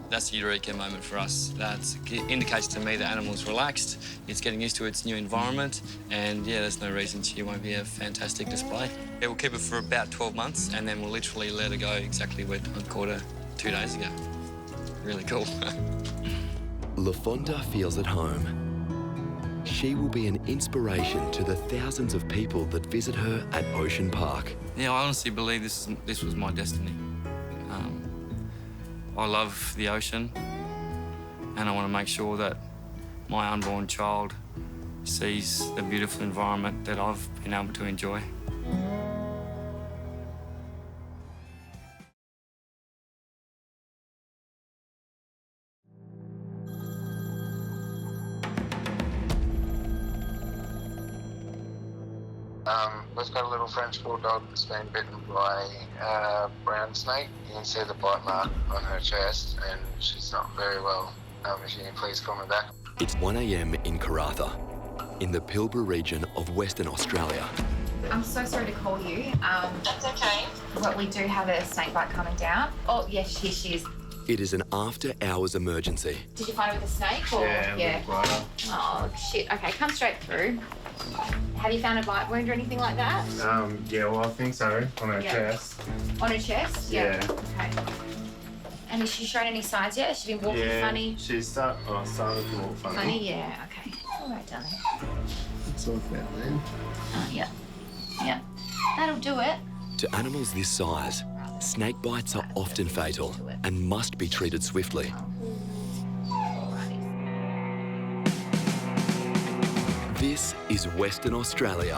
that's a eureka moment for us. That indicates to me the animal's relaxed, it's getting used to its new environment, and yeah, there's no reason she won't be a fantastic display. Yeah, we'll keep her for about 12 months, and then we'll literally let her go exactly where I caught her 2 days ago. Really cool. LaFonda feels at home. She will be an inspiration to the thousands of people that visit her at Ocean Park. Yeah, I honestly believe this was my destiny. I love the ocean, and I want to make sure that my unborn child sees the beautiful environment that I've been able to enjoy. We've got a little French Bulldog that's been bitten by a brown snake. You can see the bite mark on her chest, and she's not very well. If you can please call me back. It's 1 a.m. in Karratha, in the Pilbara region of Western Australia. I'm so sorry to call you. That's okay. But we do have a snake bite coming down. Oh, yes, here she is. It is an after-hours emergency. Did you find her with a snake? Or? Yeah. Oh, shit. Okay, come straight through. Have you found a bite wound or anything like that? Yeah, well, I think so. On her chest. On her chest? Yeah. Okay. And has she shown any signs yet? Has she been walking funny? She's started to walk funny. Funny, yeah. Okay. All right, darling. It's all about then. Oh, yeah. Yeah. That'll do it. To animals this size, snake bites are often fatal and must be treated swiftly. This is Western Australia,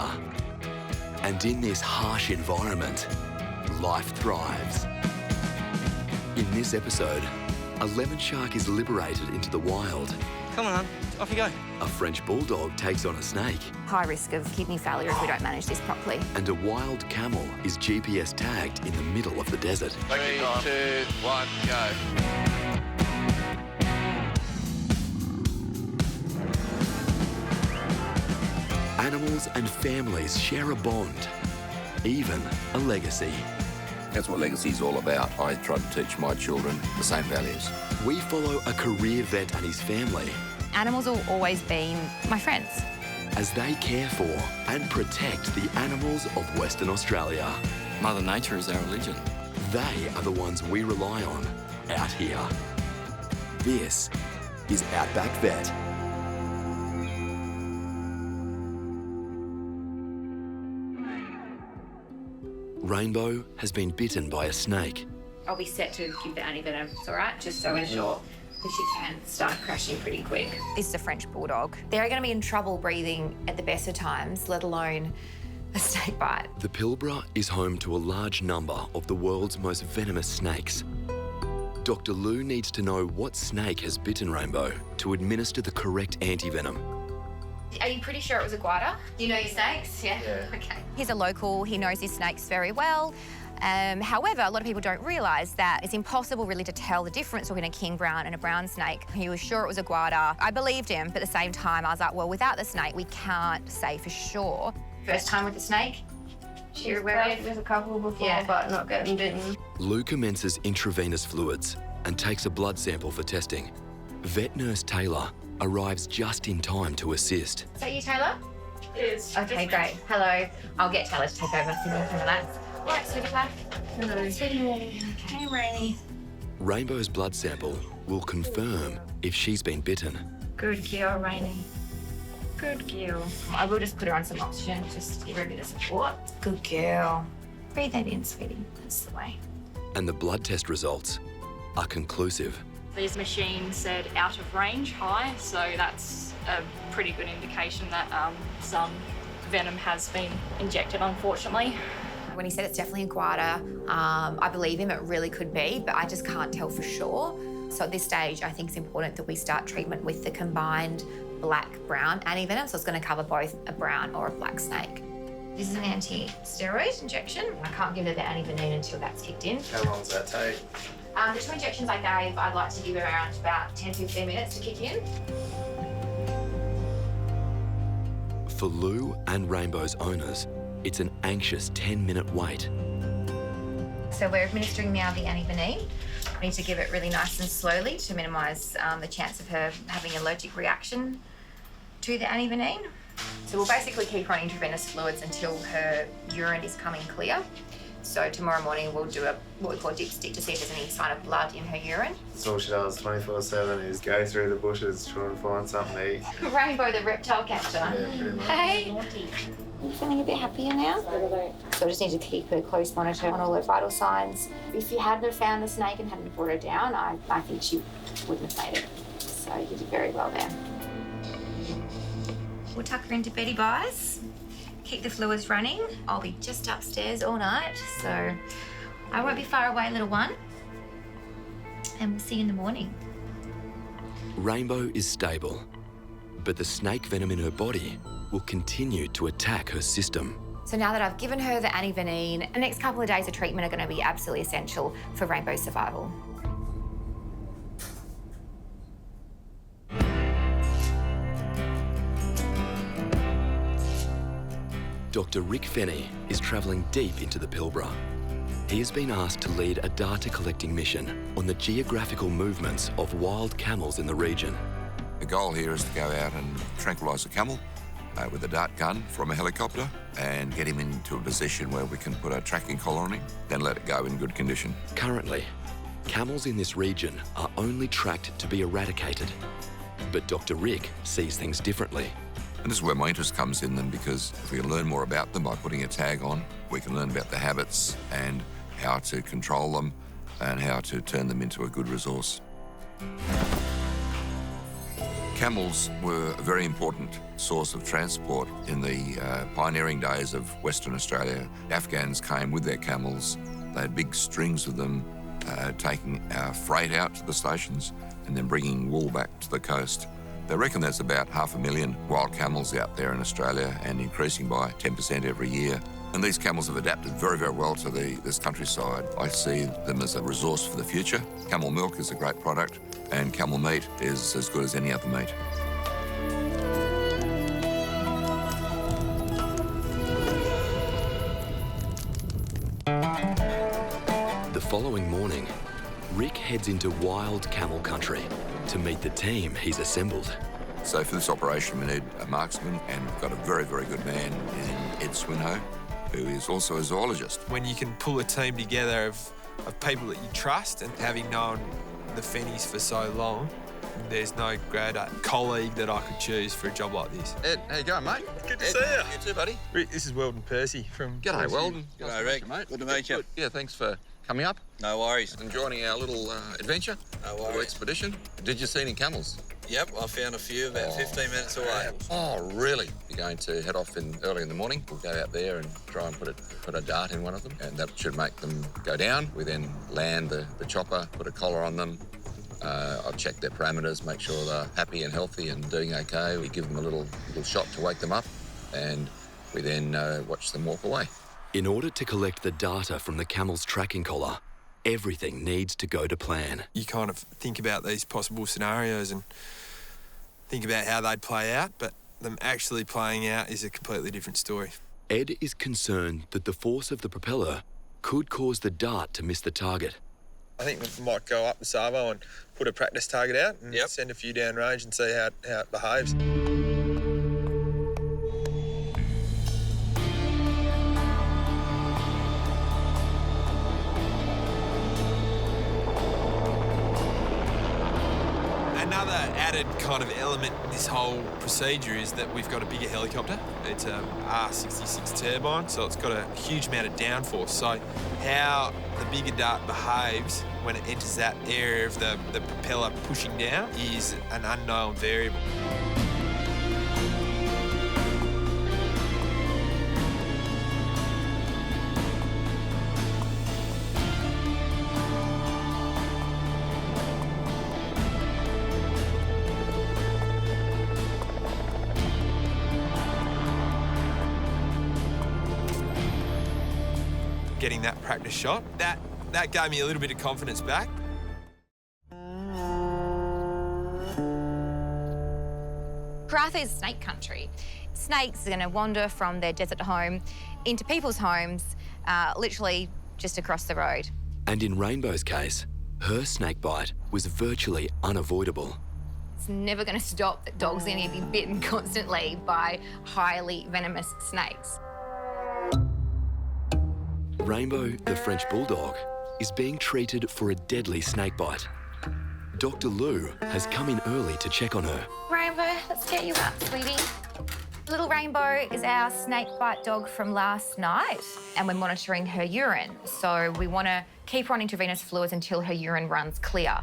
and in this harsh environment, life thrives. In this episode, a lemon shark is liberated into the wild. Come on, off you go. A French Bulldog takes on a snake. High risk of kidney failure if we don't manage this properly. And a wild camel is GPS tagged in the middle of the desert. 3, 2, 1, go. Animals and families share a bond, even a legacy. That's what legacy is all about. I try to teach my children the same values. We follow a career vet and his family Animals will always be my friends. as they care for and protect the animals of Western Australia. Mother Nature is our religion. They are the ones we rely on out here. This is Outback Vet. Rainbow has been bitten by a snake. I'll be set to give the antivenoms, all right? Just so we're sure. Because she can start crashing pretty quick. This is a French Bulldog. They're going to be in trouble breathing at the best of times, let alone a snake bite. The Pilbara is home to a large number of the world's most venomous snakes. Dr. Lou needs to know what snake has bitten Rainbow to administer the correct antivenom. Are you pretty sure it was a guada? Do you know your snakes? Yeah. Okay. He's a local. He knows his snakes very well. However, a lot of people don't realise that it's impossible really to tell the difference between a king brown and a brown snake. He was sure it was a guada. I believed him, but at the same time, I was like, well, without the snake, we can't say for sure. First time with the snake? She's played with a couple before, but not getting bitten. Lou commences intravenous fluids and takes a blood sample for testing. Vet nurse Taylor arrives just in time to assist. Is that you, Taylor? It is. Okay, great. Hello. I'll get Taylor to take over so you can relax. All right, sweetie pie. Hello. Sweetie. Hey, Rainy. Rainbow's blood sample will confirm if she's been bitten. Good girl, Rainy. Good girl. I will just put her on some oxygen just to give her a bit of support. Good girl. Breathe that in, sweetie. That's the way. And the blood test results are conclusive. These machines said out of range, high, so that's a pretty good indication that some venom has been injected, unfortunately. When he said it's definitely a guada, I believe him, it really could be, but I just can't tell for sure. So at this stage, I think it's important that we start treatment with the combined black-brown antivenom, so it's going to cover both a brown or a black snake. This is an anti-steroid injection. I can't give her the antivenom until that's kicked in. How long does that take? The 2 injections I gave, I'd like to give around about 10-15 minutes to kick in. For Lou and Rainbow's owners, it's an anxious 10-minute wait. So we're administering now the antivenom. I need to give it really nice and slowly to minimise the chance of her having an allergic reaction to the antivenin. So we'll basically keep her on intravenous fluids until her urine is coming clear. So tomorrow morning we'll do what we call dipstick to see if there's any sign of blood in her urine. So all she does 24/7 is go through the bushes, try and find something to eat. Rainbow the reptile catcher. Yeah, pretty much. Hey. Are you feeling a bit happier now? So I just need to keep a close monitor on all her vital signs. If you hadn't have found the snake and hadn't brought her down, I think she wouldn't have made it. So you did very well there. We'll tuck her into Betty Buys. Keep the fluids running. I'll be just upstairs all night, so I won't be far away, little one. And we'll see you in the morning. Rainbow is stable, but the snake venom in her body will continue to attack her system. So now that I've given her the antivenin, the next couple of days of treatment are going to be absolutely essential for Rainbow's survival. Dr. Rick Fenny is travelling deep into the Pilbara. He has been asked to lead a data collecting mission on the geographical movements of wild camels in the region. The goal here is to go out and tranquilize a camel with a dart gun from a helicopter and get him into a position where we can put a tracking collar on him, then let it go in good condition. Currently, camels in this region are only tracked to be eradicated. But Dr. Rick sees things differently. And this is where my interest comes in them, because if we can learn more about them by putting a tag on, we can learn about the habits and how to control them and how to turn them into a good resource. Camels were a very important source of transport in the pioneering days of Western Australia. Afghans came with their camels. They had big strings of them, taking our freight out to the stations and then bringing wool back to the coast. They reckon there's about 500,000 wild camels out there in Australia and increasing by 10% every year. And these camels have adapted very, very well to this countryside. I see them as a resource for the future. Camel milk is a great product and camel meat is as good as any other meat. The following morning, Rick heads into wild camel country to meet the team he's assembled. So for this operation, we need a marksman, and we've got a very, very good man in Ed Swinhoe, who is also a zoologist. When you can pull a team together of people that you trust, and having known the Fennies for so long, there's no greater colleague that I could choose for a job like this. Ed, how you going, mate? Good to Ed, see you. You too, buddy. Rick, this is Weldon Percy from... G'day, Weldon. G'day, Rick. Mate. Good to meet you. Good. Yeah, thanks for coming up. No worries. And joining our little adventure, little expedition. Did you see any camels? Yep, I found a few about 15 minutes away. Oh, really? You're going to head off early in the morning. We'll go out there and try and put a dart in one of them, and that should make them go down. We then land the chopper, put a collar on them. I'll check their parameters, make sure they're happy and healthy and doing okay. We give them a little shot to wake them up, and we then watch them walk away. In order to collect the data from the camel's tracking collar, everything needs to go to plan. You kind of think about these possible scenarios and think about how they'd play out, but them actually playing out is a completely different story. Ed is concerned that the force of the propeller could cause the dart to miss the target. I think we might go up the Savo and put a practice target out and send a few down range and see how it behaves. Another added kind of element in this whole procedure is that we've got a bigger helicopter. It's a R66 turbine, so it's got a huge amount of downforce. So how the bigger dart behaves when it enters that area of the propeller pushing down is an unknown variable. Getting that practice shot, that gave me a little bit of confidence back. Karratha is snake country. Snakes are going to wander from their desert home into people's homes, literally just across the road. And in Rainbow's case, Her snakebite was virtually unavoidable. It's never going to stop that dogs are going to be bitten constantly by highly venomous snakes. Rainbow, the French Bulldog, is being treated for a deadly snakebite. Dr. Lou has come in early to check on her. Rainbow, let's get you up, sweetie. Little Rainbow is our snakebite dog from last night, and we're monitoring her urine. So we want to keep her on intravenous fluids until her urine runs clear.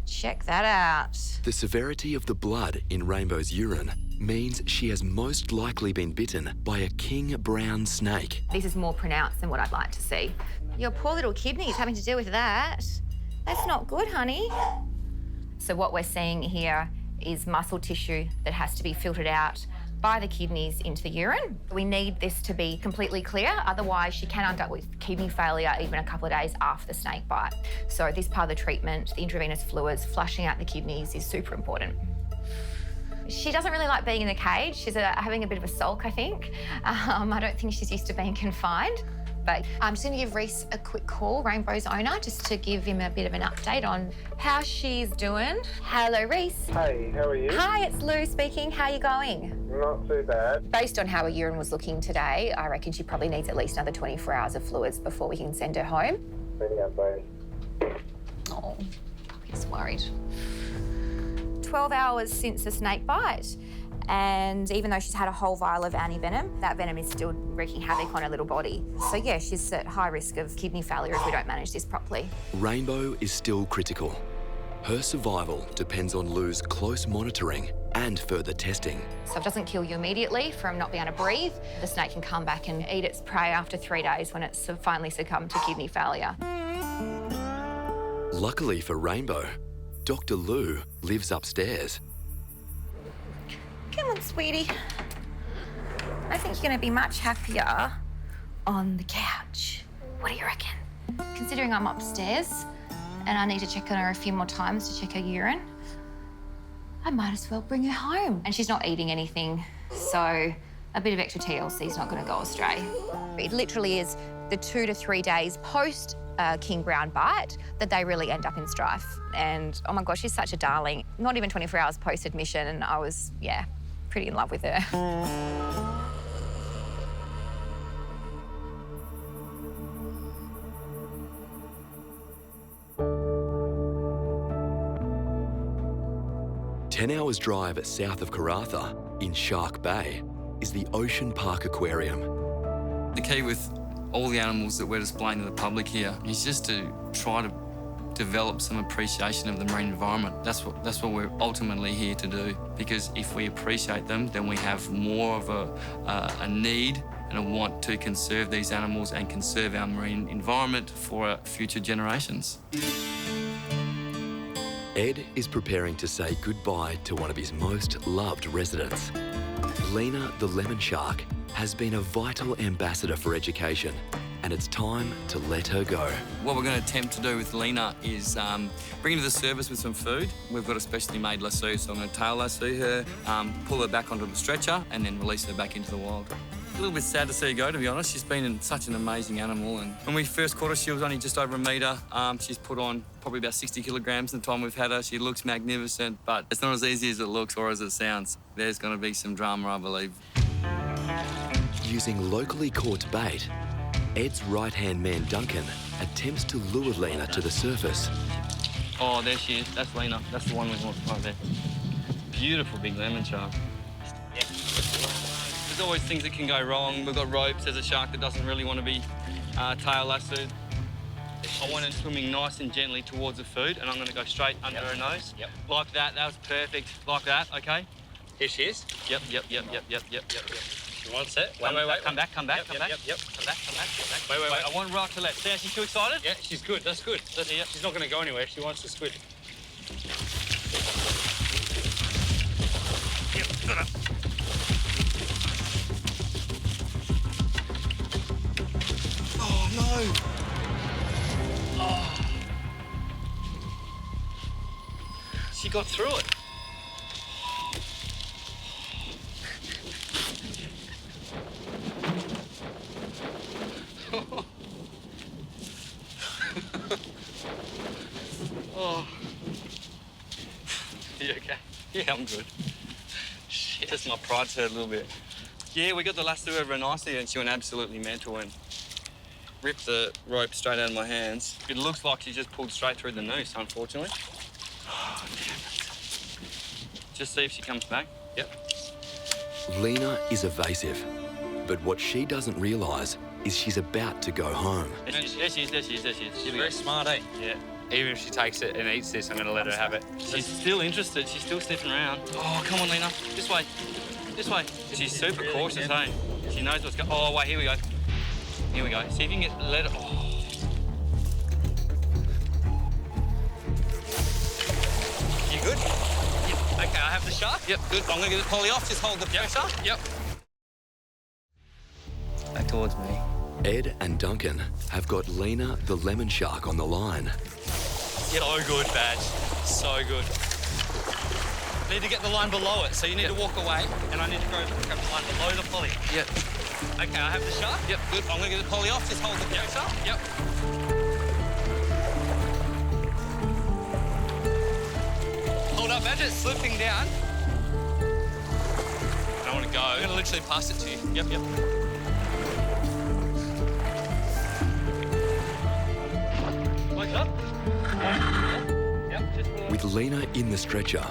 Check that out. The severity of the blood in Rainbow's urine means she has most likely been bitten by a king brown snake. This is more pronounced than what I'd like to see. Your poor little kidney's having to deal with that. That's not good, honey. So what we're seeing here is muscle tissue that has to be filtered out by the kidneys into the urine. We need this to be completely clear, otherwise she can end up with kidney failure even a couple of days after the snake bite. So this part of the treatment, the intravenous fluids, flushing out the kidneys is super important. She doesn't really like being in the cage. She's having a bit of a sulk, I think. I don't think she's used to being confined. But I'm just going to give Reese a quick call, Rainbow's owner, just to give him a bit of an update on how she's doing. Hello, Reese. Hey, how are you? Hi, it's Lou speaking. How are you going? Not too bad. Based on how her urine was looking today, I reckon she probably needs at least another 24 hours of fluids before we can send her home. Oh, he's worried. 12 hours since the snake bite. And even though she's had a whole vial of anti-venom, that venom is still wreaking havoc on her little body. So yeah, she's at high risk of kidney failure if we don't manage this properly. Rainbow is still critical. Her survival depends on Lou's close monitoring and further testing. So if it doesn't kill you immediately from not being able to breathe, the snake can come back and eat its prey after 3 days when it's finally succumbed to kidney failure. Luckily for Rainbow, Dr. Lou lives upstairs. Come on, sweetie. I think you're going to be much happier on the couch. What do you reckon? Considering I'm upstairs and I need to check on her a few more times to check her urine, I might as well bring her home. And she's not eating anything, so a bit of extra TLC is not going to go astray. It literally is the 2 to 3 days post king brown bite that they really end up in strife. And oh my gosh, she's such a darling. Not even 24 hours post-admission, and I was, yeah, pretty in love with her. Ten hours drive south of Karratha, in Shark Bay, is the Ocean Park Aquarium. The key with all the animals that we're displaying to the public here is just to try to develop some appreciation of the marine environment. That's what we're ultimately here to do, because if we appreciate them, then we have more of a need and a want to conserve these animals and conserve our marine environment for future generations. Ed is preparing to say goodbye to one of his most loved residents. Lena the lemon shark has been a vital ambassador for education, and it's time to let her go. What we're going to attempt to do with Lena is bring her to the service with some food. We've got a specially made lasso, so I'm going to tail lasso her, pull her back onto the stretcher, and then release her back into the wild. A little bit sad to see her go, to be honest. She's been such an amazing animal, and when we first caught her, she was only just over a metre. She's put on probably about 60 kilograms in the time we've had her. She looks magnificent, but it's not as easy as it looks or as it sounds. There's going to be some drama, I believe. Using locally caught bait, Ed's right-hand man, Duncan, attempts to lure Lena to the surface. Oh, there she is. That's Lena. That's the one we want right there. Beautiful big lemon shark. Yeah. There's always things that can go wrong. We've got ropes. There's a shark that doesn't really want to be tail lassoed. I want her swimming nice and gently towards the food, and I'm going to go straight under her nose. Yep. Like that. That was perfect. Like that, okay? Here she is. Yep. She wants it. Wait. Come back. Come back. Wait. I want right to left. See how she's too excited? Yeah, she's good. That's good. She's not going to go anywhere. She wants the squid. Yep, got her. Oh, no. Oh. She got through it. Yeah, I'm good. Shit, just my pride's hurt a little bit. Yeah, we got the lasso over her nicely and she went absolutely mental and ripped the rope straight out of my hands. It looks like she just pulled straight through the noose, unfortunately. Oh, damn it. Just see if she comes back. Yep. Lena is evasive, but what she doesn't realise is she's about to go home. There she is. She's very smart, eh? Yeah. Even if she takes it and eats this, I'm going to let her have it. She's still interested. She's still sniffing around. Oh, come on, Lena. This way. This way. She's super cautious, hey? She knows what's going on. Oh, wait, here we go. Here we go. See if you can let it... Oh. You good? Yep. Okay, I have the shark. Yep, good. I'm going to get the poly off. Just hold the pressure. Yep. Back towards me. Ed and Duncan have got Lena the lemon shark on the line. So good, Badge. So good. Need to get the line below it, so you need to walk away, and I need to grab the line below the poly. Yep. Okay, I have the shark. Yep, good. I'm going to get the poly off. Just hold the pressure. Yep. Hold up, Badge. It's slipping down. I don't want to go. I'm going to literally pass it to you. Yep, yep. Wake up. With Lena in the stretcher,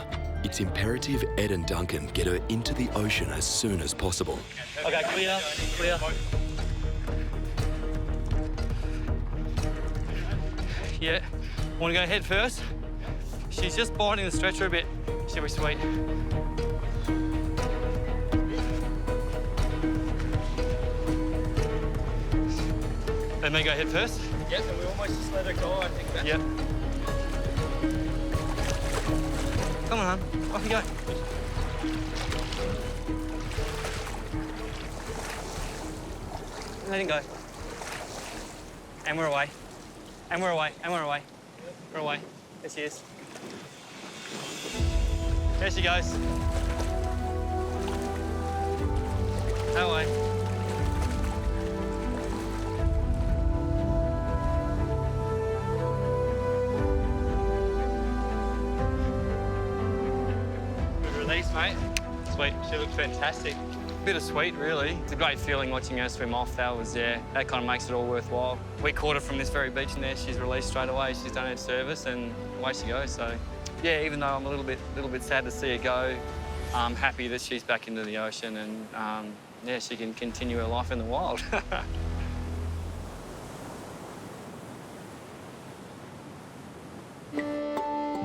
it's imperative Ed and Duncan get her into the ocean as soon as possible. Okay, clear, clear. Yeah, want to go head first? She's just biting the stretcher a bit. She'll be sweet. Let me go head first. Yep, and we almost just let her go, I think. Yep. Come on, hon. Off you go. Let him go. And we're away. And we're away. And we're away. We're away. There she is. There she goes. Away. Release, mate. Sweet. She looked fantastic. Bittersweet, really. It's a great feeling watching her swim off. That kind of makes it all worthwhile. We caught her from this very beach and there. She's released straight away. She's done her service and away she goes. So, yeah, even though I'm a little bit sad to see her go, I'm happy that she's back into the ocean and, yeah, she can continue her life in the wild.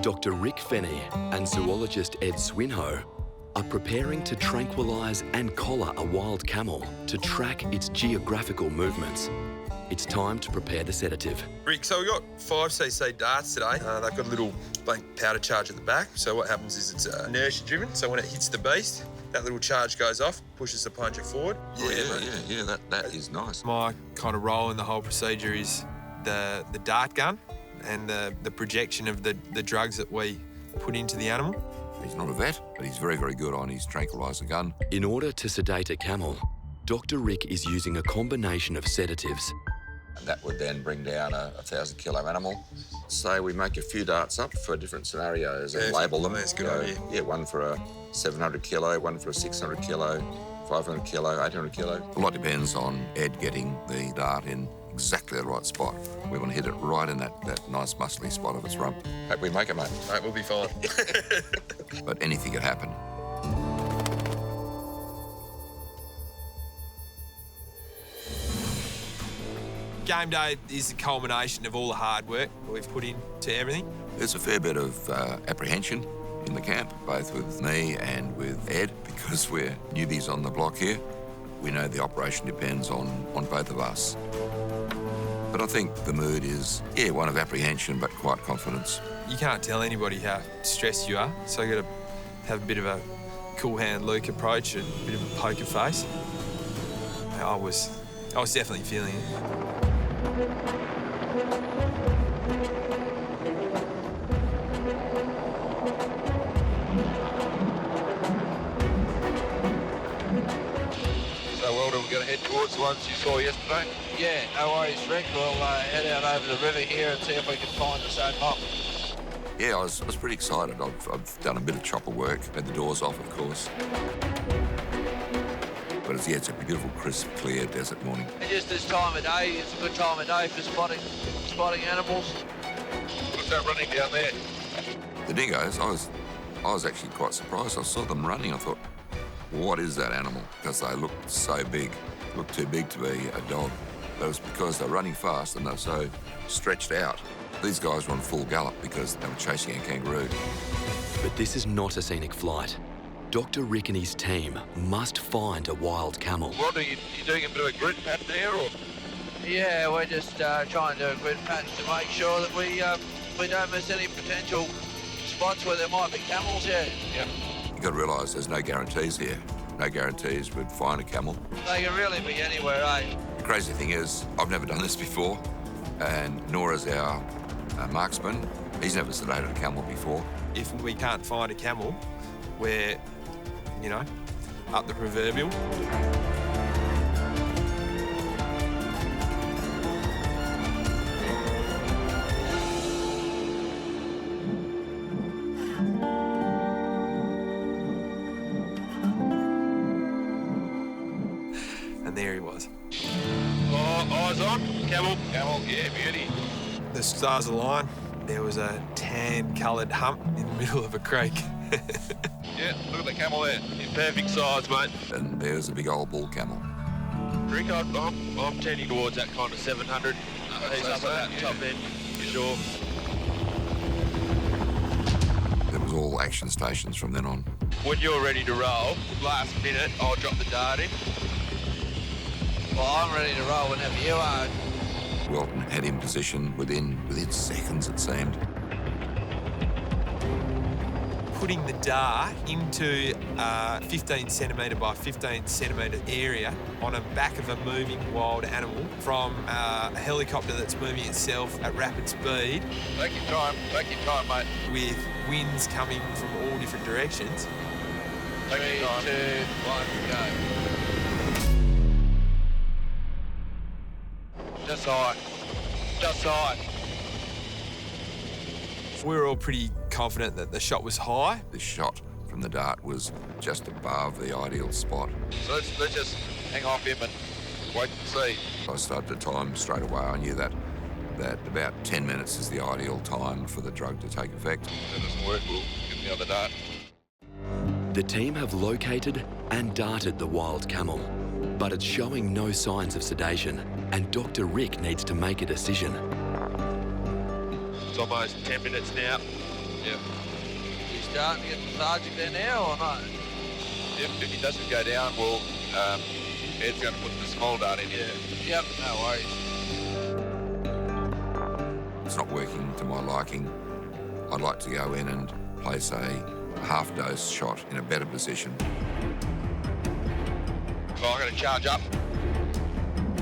Dr. Rick Fenny and zoologist Ed Swinhoe are preparing to tranquilize and collar a wild camel to track its geographical movements. It's time to prepare the sedative. Rick, so we've got 5cc darts today. They've got a little blank powder charge at the back. So what happens is it's inertia driven. So when it hits the beast, that little charge goes off, pushes the plunger forward. Yeah, that is nice. My kind of role in the whole procedure is the dart gun and the projection of the drugs that we put into the animal. He's not a vet, but he's very, very good on his tranquilizer gun. In order to sedate a camel, Dr. Rick is using a combination of sedatives. And that would then bring down a 1,000-kilo animal. Say we make a few darts up for different scenarios and label them. That's a good idea. Yeah, one for a 700-kilo, one for a 600-kilo, 500-kilo, 800-kilo. A lot depends on Ed getting the dart in exactly the right spot. We want to hit it right in that nice muscly spot of its rump. Hope we make it, mate. Mate, we'll be fine. But anything could happen. Game day is the culmination of all the hard work that we've put into everything. There's a fair bit of apprehension in the camp, both with me and with Ed, because we're newbies on the block here. We know the operation depends on both of us. But I think the mood is, one of apprehension, but quite confidence. You can't tell anybody how stressed you are, so you got to have a bit of a cool hand Luke approach and a bit of a poker face. I was definitely feeling it. So, Walter, we're going to head towards the ones you saw yesterday? Yeah, no worries, Rick. We'll head out over the river here and see if we can find the same mob. Yeah, I was pretty excited. I've done a bit of chopper work, had the doors off, of course. But it's a beautiful, crisp, clear desert morning. And just this time of day, it's a good time of day for spotting animals. What's that running down there? The dingoes, I was actually quite surprised. I saw them running. I thought, what is that animal? Because they looked so big, looked too big to be a dog. But it was because they're running fast and they're so stretched out. These guys were on full gallop because they were chasing a kangaroo. But this is not a scenic flight. Dr. Rick and his team must find a wild camel. What are you doing a bit of a grid pattern there, or? Yeah, we're just trying to do a grid pattern to make sure that we don't miss any potential spots where there might be camels here. Yeah. You've got to realise there's no guarantees here. No guarantees we'd find a camel. They can really be anywhere, eh? The crazy thing is, I've never done this before, and nor has our marksman. He's never sedated a camel before. If we can't find a camel, we're, you know, up the proverbial. And there he was. Oh, eyes on. Camel. Camel, yeah, beauty. The stars aligned. There was a tan-coloured hump in the middle of a creek. Yeah, look at the camel there. In perfect size, mate. And there's a big old bull camel. Rick, I'm tending towards that kind of 700. He's up at that top end, for sure. There was all action stations from then on. When you're ready to roll, last minute, I'll drop the dart in. Well, I'm ready to roll whenever you are. Welton had him positioned within seconds, it seemed. Putting the dart into a 15 centimetre by 15 centimetre area on the back of a moving wild animal from a helicopter that's moving itself at rapid speed. Take your time, mate. With winds coming from all different directions. Take your time. 3, 2, 1, go. Just high. Just high. We were all pretty confident that the shot was high. The shot from the dart was just above the ideal spot. So let's just hang off him and wait and see. I started to time straight away. I knew that about 10 minutes is the ideal time for the drug to take effect. If it doesn't work, we'll get the other dart. The team have located and darted the wild camel, but it's showing no signs of sedation, and Dr. Rick needs to make a decision. It's almost 10 minutes now. Yep. You starting to get lethargic there now or not? If he doesn't go down, well, Ed's going to put the small dart in here. Yep, no worries. It's not working to my liking. I'd like to go in and place a half-dose shot in a better position. Well, I'm going to charge up.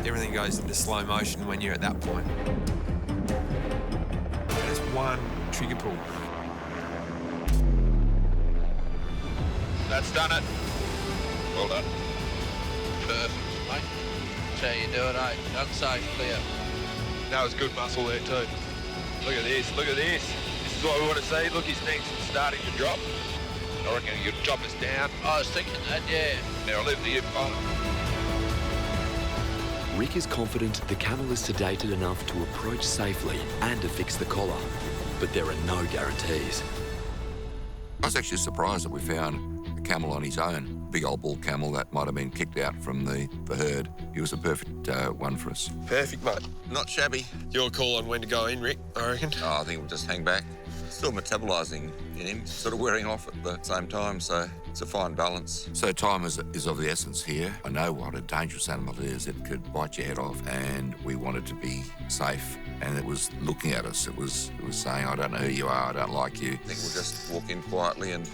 Everything goes into slow motion when you're at that point. There's one trigger pull. That's done it. Well done. Perfect, mate. That's how you do it, eh? Unsafe, clear. That was good muscle there too. Look at this, look at this. This is what we want to see. Look, his neck's starting to drop. I reckon you could chop us down. I was thinking that, yeah. Now I'll leave the hip on. Rick is confident the camel is sedated enough to approach safely and affix the collar, but there are no guarantees. I was actually surprised that we found a camel on his own. Big old bull camel that might have been kicked out from the herd. He was a perfect one for us. Perfect, mate. Not shabby. Your call on when to go in, Rick, I reckon. Oh, I think we'll just hang back. Still metabolising in him, sort of wearing off at the same time, so it's a fine balance. So time is of the essence here. I know what a dangerous animal it is. It could bite your head off, and we wanted to be safe. And it was looking at us. It was saying, I don't know who you are, I don't like you. I think we'll just walk in quietly and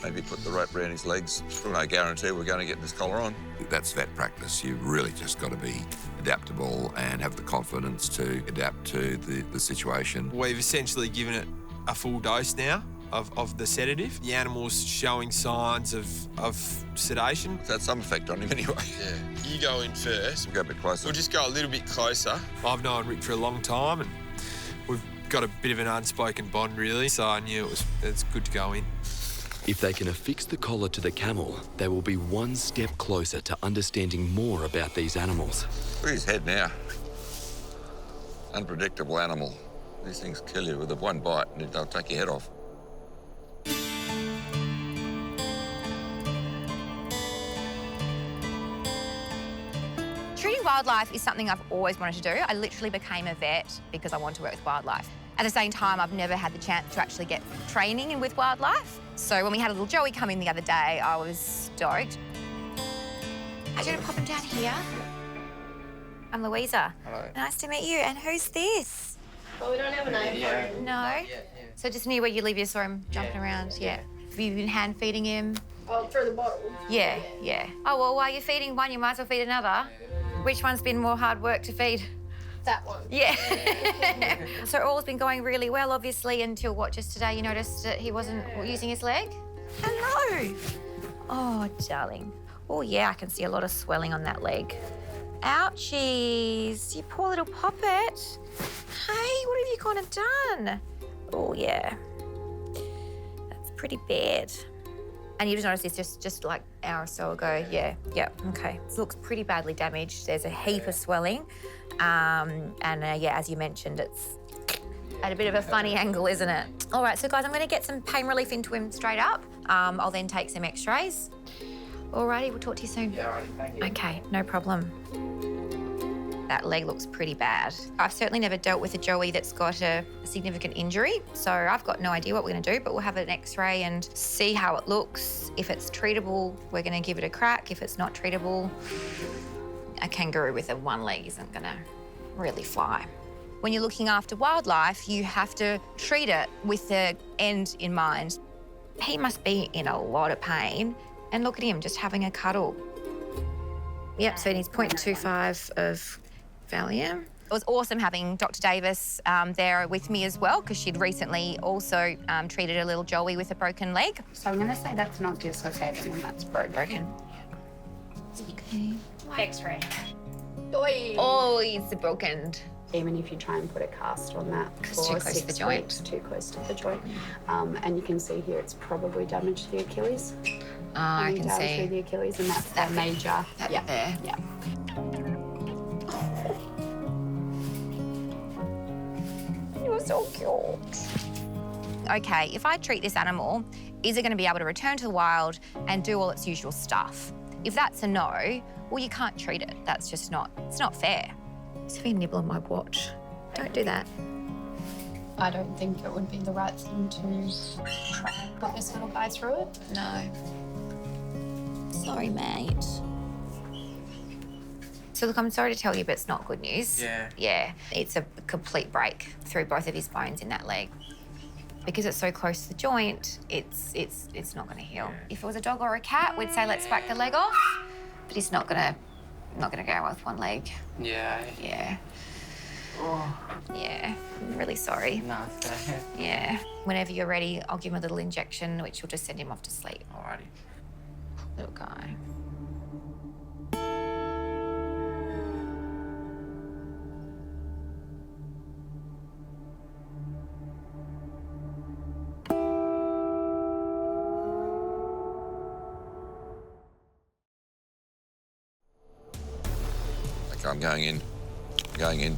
maybe put the rope around his legs. Still no guarantee we're going to get this collar on. That's vet practice. You've really just got to be adaptable and have the confidence to adapt to the situation. We've essentially given it a full dose now of the sedative. The animal's showing signs of sedation. It's had some effect on him anyway. Yeah. You go in first. We'll go a bit closer. We'll just go a little bit closer. I've known Rick for a long time, and we've got a bit of an unspoken bond, really, so I knew it's good to go in. If they can affix the collar to the camel, they will be one step closer to understanding more about these animals. Look at his head now. Unpredictable animal. These things kill you with one bite and they'll take your head off. Treating wildlife is something I've always wanted to do. I literally became a vet because I want to work with wildlife. At the same time, I've never had the chance to actually get training with wildlife. So when we had a little Joey come in the other day, I was stoked. How'd you pop him down here? I'm Louisa. Hello. Nice to meet you. And who's this? Well, we don't have a name for him. No? So just near where you live, you saw him jumping around? Yeah. Have you been hand feeding him? Oh, through the bottle. Yeah. Oh, well, while you're feeding one, you might as well feed another. Which one's been more hard work to feed? That one. Yeah. So all's been going really well, obviously, until what, just today you noticed that he wasn't using his leg? Hello. Oh, darling. Oh, yeah, I can see a lot of swelling on that leg. Ouchies, you poor little poppet. Hey, what have you gone and done? Oh, yeah. That's pretty bad. And you just noticed this just like an hour or so ago. Yeah, okay. It looks pretty badly damaged. There's a heap of swelling. Yeah, as you mentioned, it's at a bit of a funny angle, isn't it? All right, so guys, I'm gonna get some pain relief into him straight up. I'll then take some x-rays. Alrighty, we'll talk to you soon. Yeah, alright, thank you. Okay, no problem. That leg looks pretty bad. I've certainly never dealt with a Joey that's got a significant injury, so I've got no idea what we're gonna do, but we'll have an x-ray and see how it looks. If it's treatable, we're gonna give it a crack. If it's not treatable, a kangaroo with one leg isn't gonna really fly. When you're looking after wildlife, you have to treat it with the end in mind. He must be in a lot of pain, and look at him just having a cuddle. Yep, so he needs 0.25 of Valium. It was awesome having Dr. Davis there with me as well, because she'd recently also treated a little Joey with a broken leg. So I'm gonna say that's not dislocated and that's broken. Okay. X-ray. Oh, he's broken. Even if you try and put a cast on that It's for too close to the 6 joint. weeks, too close to the joint. And you can see here it's probably damaged the Achilles. I can down see. through the Achilles, and that's that major. That there. Yeah. You're so cute. Okay, if I treat this animal, is it going to be able to return to the wild and do all its usual stuff? If that's a no, well, you can't treat it. That's just it's not fair. It's having a nibble on my watch. Don't do that. I don't think it would be the right thing to try and put this little guy through it. No. Sorry, mate. So look, I'm sorry to tell you, but it's not good news. Yeah. Yeah, it's a complete break through both of his bones in that leg. Because it's so close to the joint, it's not going to heal. Yeah. If it was a dog or a cat, we'd say let's whack the leg off. But he's not gonna go with one leg. Yeah. Yeah. Oh. Yeah. I'm really sorry. No, it's okay. Yeah. Whenever you're ready, I'll give him a little injection, which will just send him off to sleep. Alrighty. Little guy. Okay, I'm going in. Going in.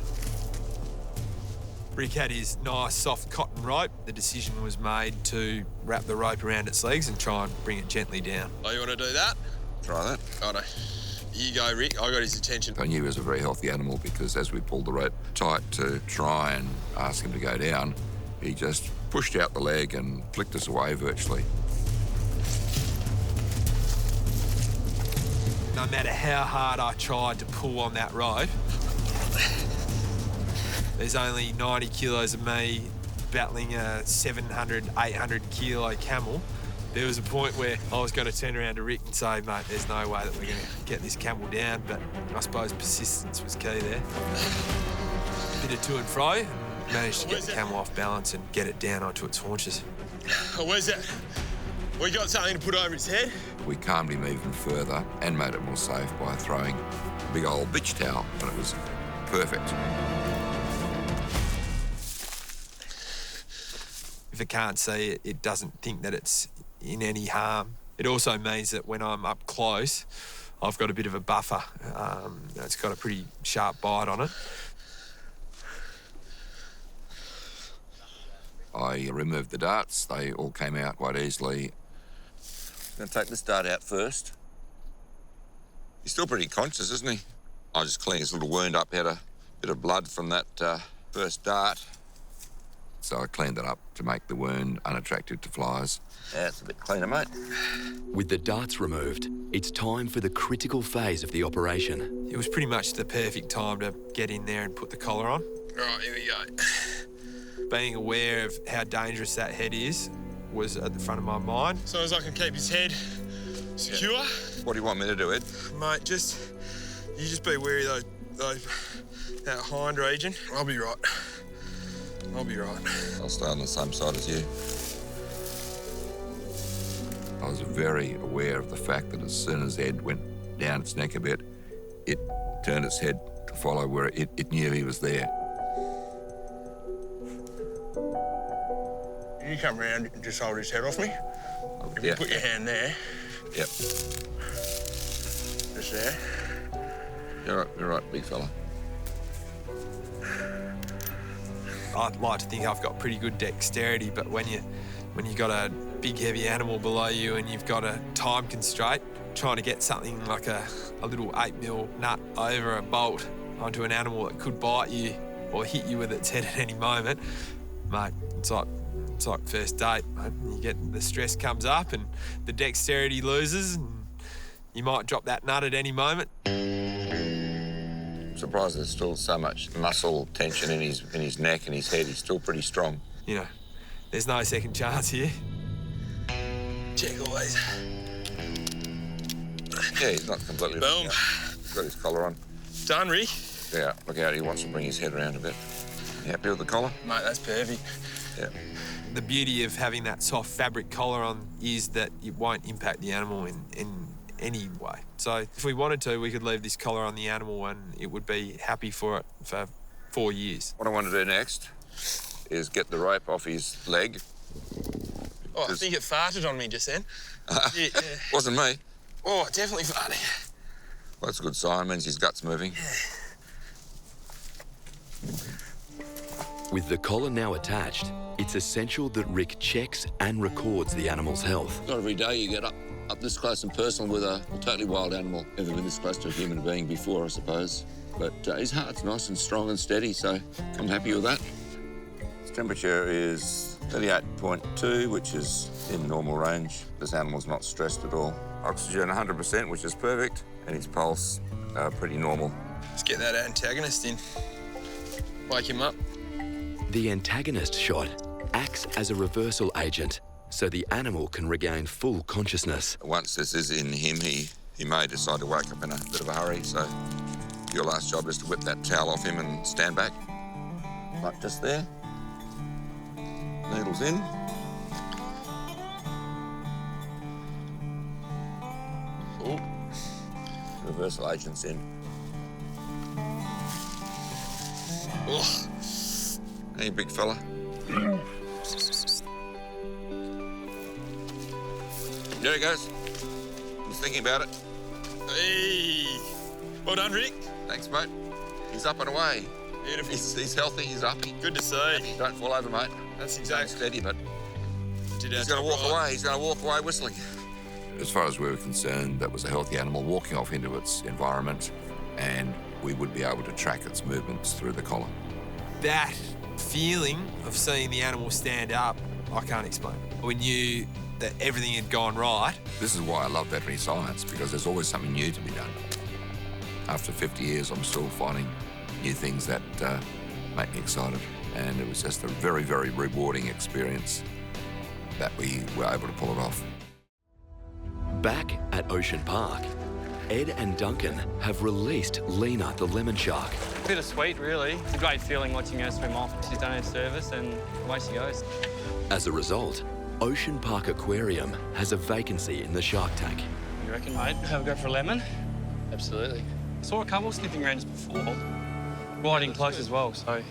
Rick had his nice soft cotton rope. The decision was made to wrap the rope around its legs and try and bring it gently down. Oh, you want to do that? Try that. Righto. Here you go, Rick. I got his attention. I knew he was a very healthy animal because as we pulled the rope tight to try and ask him to go down, he just pushed out the leg and flicked us away virtually. No matter how hard I tried to pull on that rope, there's only 90 kilos of me battling a 700, 800 kilo camel. There was a point where I was going to turn around to Rick and say, mate, there's no way that we're going to get this camel down, but I suppose persistence was key there. Bit of to and fro, managed to get the camel off balance and get it down onto its haunches. Oh, where's that? We got something to put over his head? We calmed him even further and made it more safe by throwing a big old beach towel, and it was perfect. if it can't see it, it doesn't think that it's in any harm. It also means that when I'm up close, I've got a bit of a buffer. It's got a pretty sharp bite on it. I removed the darts. They all came out quite easily. I'm going to take this dart out first. He's still pretty conscious, isn't he? I just cleaned his little wound up. He had a bit of blood from that first dart. So I cleaned it up to make the wound unattractive to flies. Yeah, it's a bit cleaner, mate. With the darts removed, it's time for the critical phase of the operation. It was pretty much the perfect time to get in there and put the collar on. Right, here we go. Being aware of how dangerous that head is was at the front of my mind. So as I can keep his head secure. Yeah. What do you want me to do, Ed? Mate, you just be wary of that hind region. I'll be right. I'll be right. I'll stay on the same side as you. I was very aware of the fact that as soon as Ed went down its neck a bit, it turned its head to follow where it knew he was there. You come round and just hold his head off me. If you put your hand there. Yep. Just there. You're right, big fella. I'd like to think I've got pretty good dexterity, but when you got a big heavy animal below you and you've got a time constraint, trying to get something like a little 8mm nut over a bolt onto an animal that could bite you or hit you with its head at any moment, mate, it's like first date. You get the stress comes up and the dexterity loses, and you might drop that nut at any moment. I'm surprised there's still so much muscle tension in his neck and his head. He's still pretty strong. You know, there's no second chance here. Check always. Yeah, he's not completely... Boom. He's got his collar on. Done, Rick? Yeah, look out, he wants to bring his head around a bit. You happy with the collar? Mate, that's perfect. Yeah. The beauty of having that soft fabric collar on is that it won't impact the animal in any way. So if we wanted to, we could leave this collar on the animal and it would be happy for it for 4 years. What I want to do next is get the rope off his leg. Oh, I think it farted on me just then. Yeah. Wasn't me. Oh, it definitely farted. Well, that's a good sign. It means his gut's moving. With the collar now attached, it's essential that Rick checks and records the animal's health. Not every day you get up this close and personal with a totally wild animal. Never been this close to a human being before, I suppose. But his heart's nice and strong and steady, so I'm happy with that. His temperature is 38.2, which is in normal range. This animal's not stressed at all. Oxygen 100%, which is perfect, and his pulse pretty normal. Let's get that antagonist in. Wake him up. The antagonist shot acts as a reversal agent, so the animal can regain full consciousness. Once this is in him, he may decide to wake up in a bit of a hurry, so your last job is to whip that towel off him and stand back. Like just there. Needles in. Oh. Reversal agent's in. Oh. Hey, big fella. There he goes. He's thinking about it. Hey. Well done, Rick. Thanks, mate. He's up and away. Beautiful. He's healthy, he's uppy. Good to see. Don't fall over, mate. That's exactly. Steady, but he's going to walk away. He's going to walk away whistling. As far as we were concerned, that was a healthy animal walking off into its environment, and we would be able to track its movements through the collar. That feeling of seeing the animal stand up, I can't explain. We knew that everything had gone right. This is why I love veterinary science, because there's always something new to be done. After 50 years, I'm still finding new things that make me excited. And it was just a very, very rewarding experience that we were able to pull it off. Back at Ocean Park, Ed and Duncan have released Lena the lemon shark. Bittersweet, really. It's a great feeling watching her swim off. She's done her service and away she goes. As a result, Ocean Park Aquarium has a vacancy in the shark tank. You reckon, mate? Have a go for a lemon? Absolutely. I saw a couple sniffing around just before. Right in close as well, so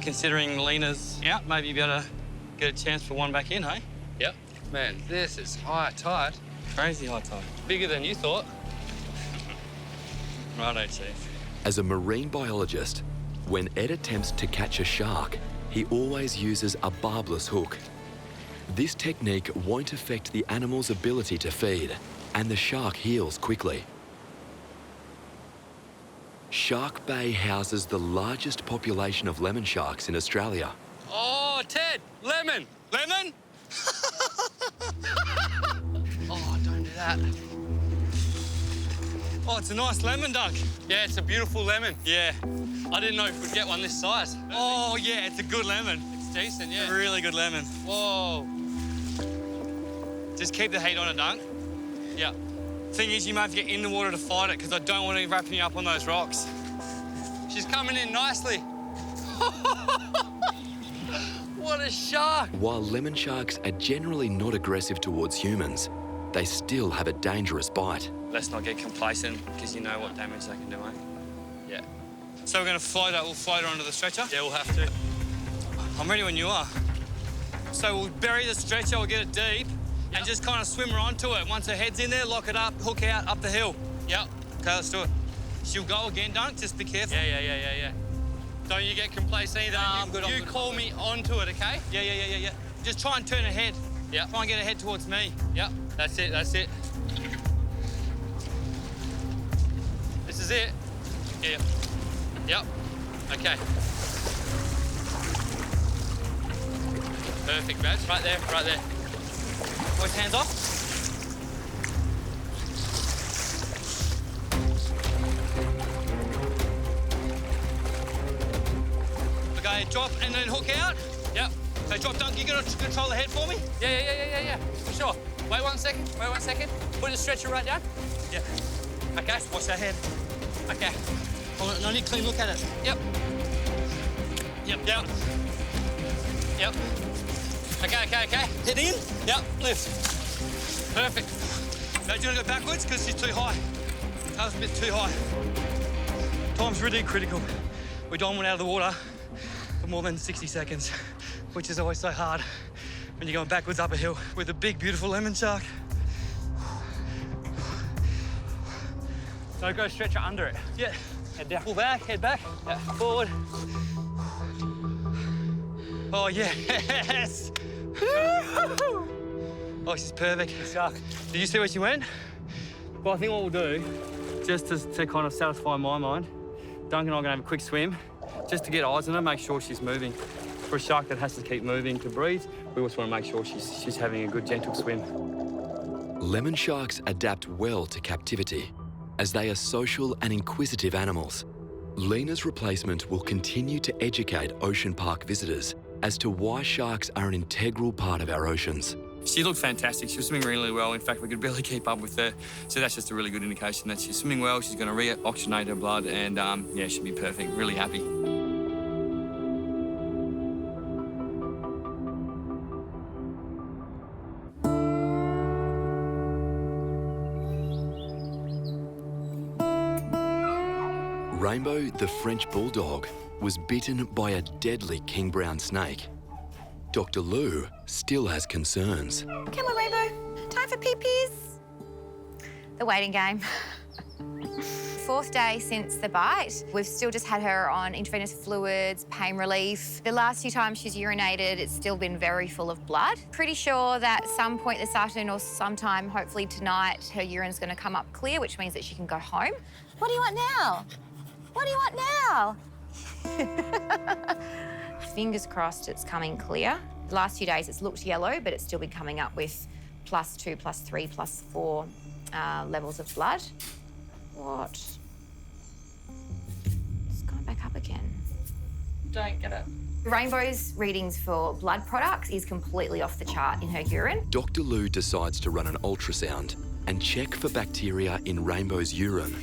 considering Lena's out, maybe you better get a chance for one back in, hey? Yep. Man, this is high tide. Crazy high tide. Bigger than you thought. Righto, Chief. As a marine biologist, when Ed attempts to catch a shark, he always uses a barbless hook. This technique won't affect the animal's ability to feed, and the shark heals quickly. Shark Bay houses the largest population of lemon sharks in Australia. Oh, Ted, lemon. Lemon? Oh, don't do that. Oh, it's a nice lemon, Doug. Yeah, it's a beautiful lemon. Yeah. I didn't know if we'd get one this size. Oh, yeah, it's a good lemon. It's decent, yeah. A really good lemon. Whoa. Just keep the heat on it, Dunk. Yeah. Thing is, you may have to get in the water to fight it because I don't want to wrap you up on those rocks. She's coming in nicely. What a shark. While lemon sharks are generally not aggressive towards humans, they still have a dangerous bite. Let's not get complacent because you know what damage they can do, eh? Yeah. So we're going to float her. We'll float her onto the stretcher? Yeah, we'll have to. I'm ready when you are. So we'll bury the stretcher, we'll get it deep, and just kind of swim her onto it. Once her head's in there, lock it up, hook out, up the hill. Yep. Okay, let's do it. She'll go again, Dunk. Just be careful. Yeah. Don't you get complacent either. I'm good. You call me onto it, okay? Yeah. Just try and turn her head. Yeah. Try and get her head towards me. Yep. That's it. This is it. Yeah. Yep. Okay. Perfect, Babs. Right there. Boys, hands off. Okay, drop and then hook out. Yep. Okay, drop, Dunk. You gonna control the head for me? Yeah. For sure. Wait one second. Put the stretcher right down. Yeah. Okay. Watch that head. Okay. Hold on, I need a clean look at it. Yep. Okay. Head in. Yep. Lift. Perfect. Now, do you want to go backwards? Because she's too high. That was a bit too high. Time's really critical. We don't want out of the water for more than 60 seconds, which is always so hard when you're going backwards up a hill with a big, beautiful lemon shark. So go stretcher under it. Yeah. Head down. Pull back, head back. Yeah. Forward. Oh, yes. Oh, she's perfect. Shark. Did you see where she went? Well, I think what we'll do, just to kind of satisfy my mind, Duncan and I are going to have a quick swim, just to get eyes on her, make sure she's moving. For a shark that has to keep moving to breathe, we also want to make sure she's having a good, gentle swim. Lemon sharks adapt well to captivity, as they are social and inquisitive animals. Lena's replacement will continue to educate ocean park visitors as to why sharks are an integral part of our oceans. She looked fantastic. She was swimming really well. In fact, we could barely keep up with her. So that's just a really good indication that she's swimming well. She's going to re-oxygenate her blood and, yeah, she'll be perfect. Really happy. Rainbow, the French Bulldog, was bitten by a deadly king brown snake. Dr. Lou still has concerns. Come on, Rainbow. Time for pee-pees. The waiting game. 4th day since the bite. We've still just had her on intravenous fluids, pain relief. The last few times she's urinated, it's still been very full of blood. Pretty sure that some point this afternoon or sometime, hopefully tonight, her urine's going to come up clear, which means that she can go home. What do you want now? What do you want now? Fingers crossed it's coming clear. The last few days it's looked yellow, but it's still been coming up with +2, +3, +4 levels of blood. What? It's gone back up again. Don't get it. Rainbow's readings for blood products is completely off the chart in her urine. Dr. Lou decides to run an ultrasound and check for bacteria in Rainbow's urine.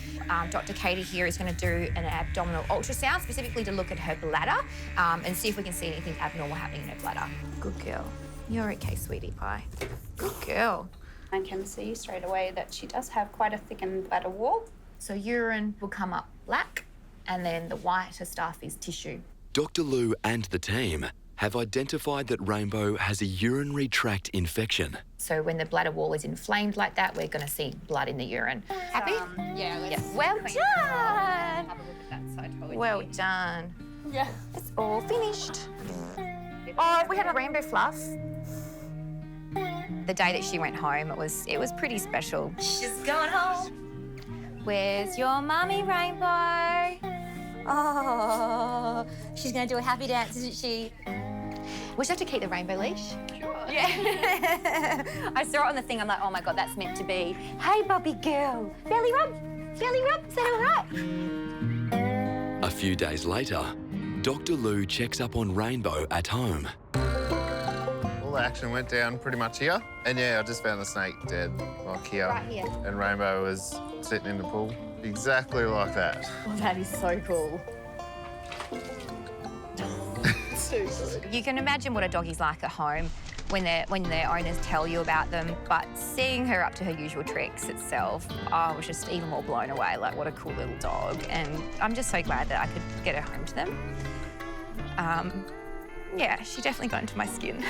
Dr. Katie here is going to do an abdominal ultrasound, specifically to look at her bladder and see if we can see anything abnormal happening in her bladder. Good girl. You're okay, sweetie pie. Good girl. I can see straight away that she does have quite a thickened bladder wall. So urine will come up black, and then the whiter stuff is tissue. Dr. Lou and the team have identified that Rainbow has a urinary tract infection. So when the bladder wall is inflamed like that, we're going to see blood in the urine. Happy? Yeah. Well done. Have a look at that side. Well done. Yeah. It's all finished. Oh, we had a rainbow fluff. The day that she went home, it was pretty special. She's going home. Where's your mummy, Rainbow? Oh, she's going to do a happy dance, isn't she? We should have to keep the rainbow leash. Sure. Yeah. I saw it on the thing. I'm like, oh my God, that's meant to be. Hey, Bobby girl. Belly rub. Belly rub. Is that all right? A few days later, Dr. Lou checks up on Rainbow at home. All the action went down pretty much here. And yeah, I just found the snake dead, like here. Right here. And Rainbow was sitting in the pool. Exactly like that. Well, that is so cool. So good. You can imagine what a doggie's like at home when their owners tell you about them, but seeing her up to her usual tricks itself, I was just even more blown away. Like, what a cool little dog. And I'm just so glad that I could get her home to them. Yeah, she definitely got into my skin.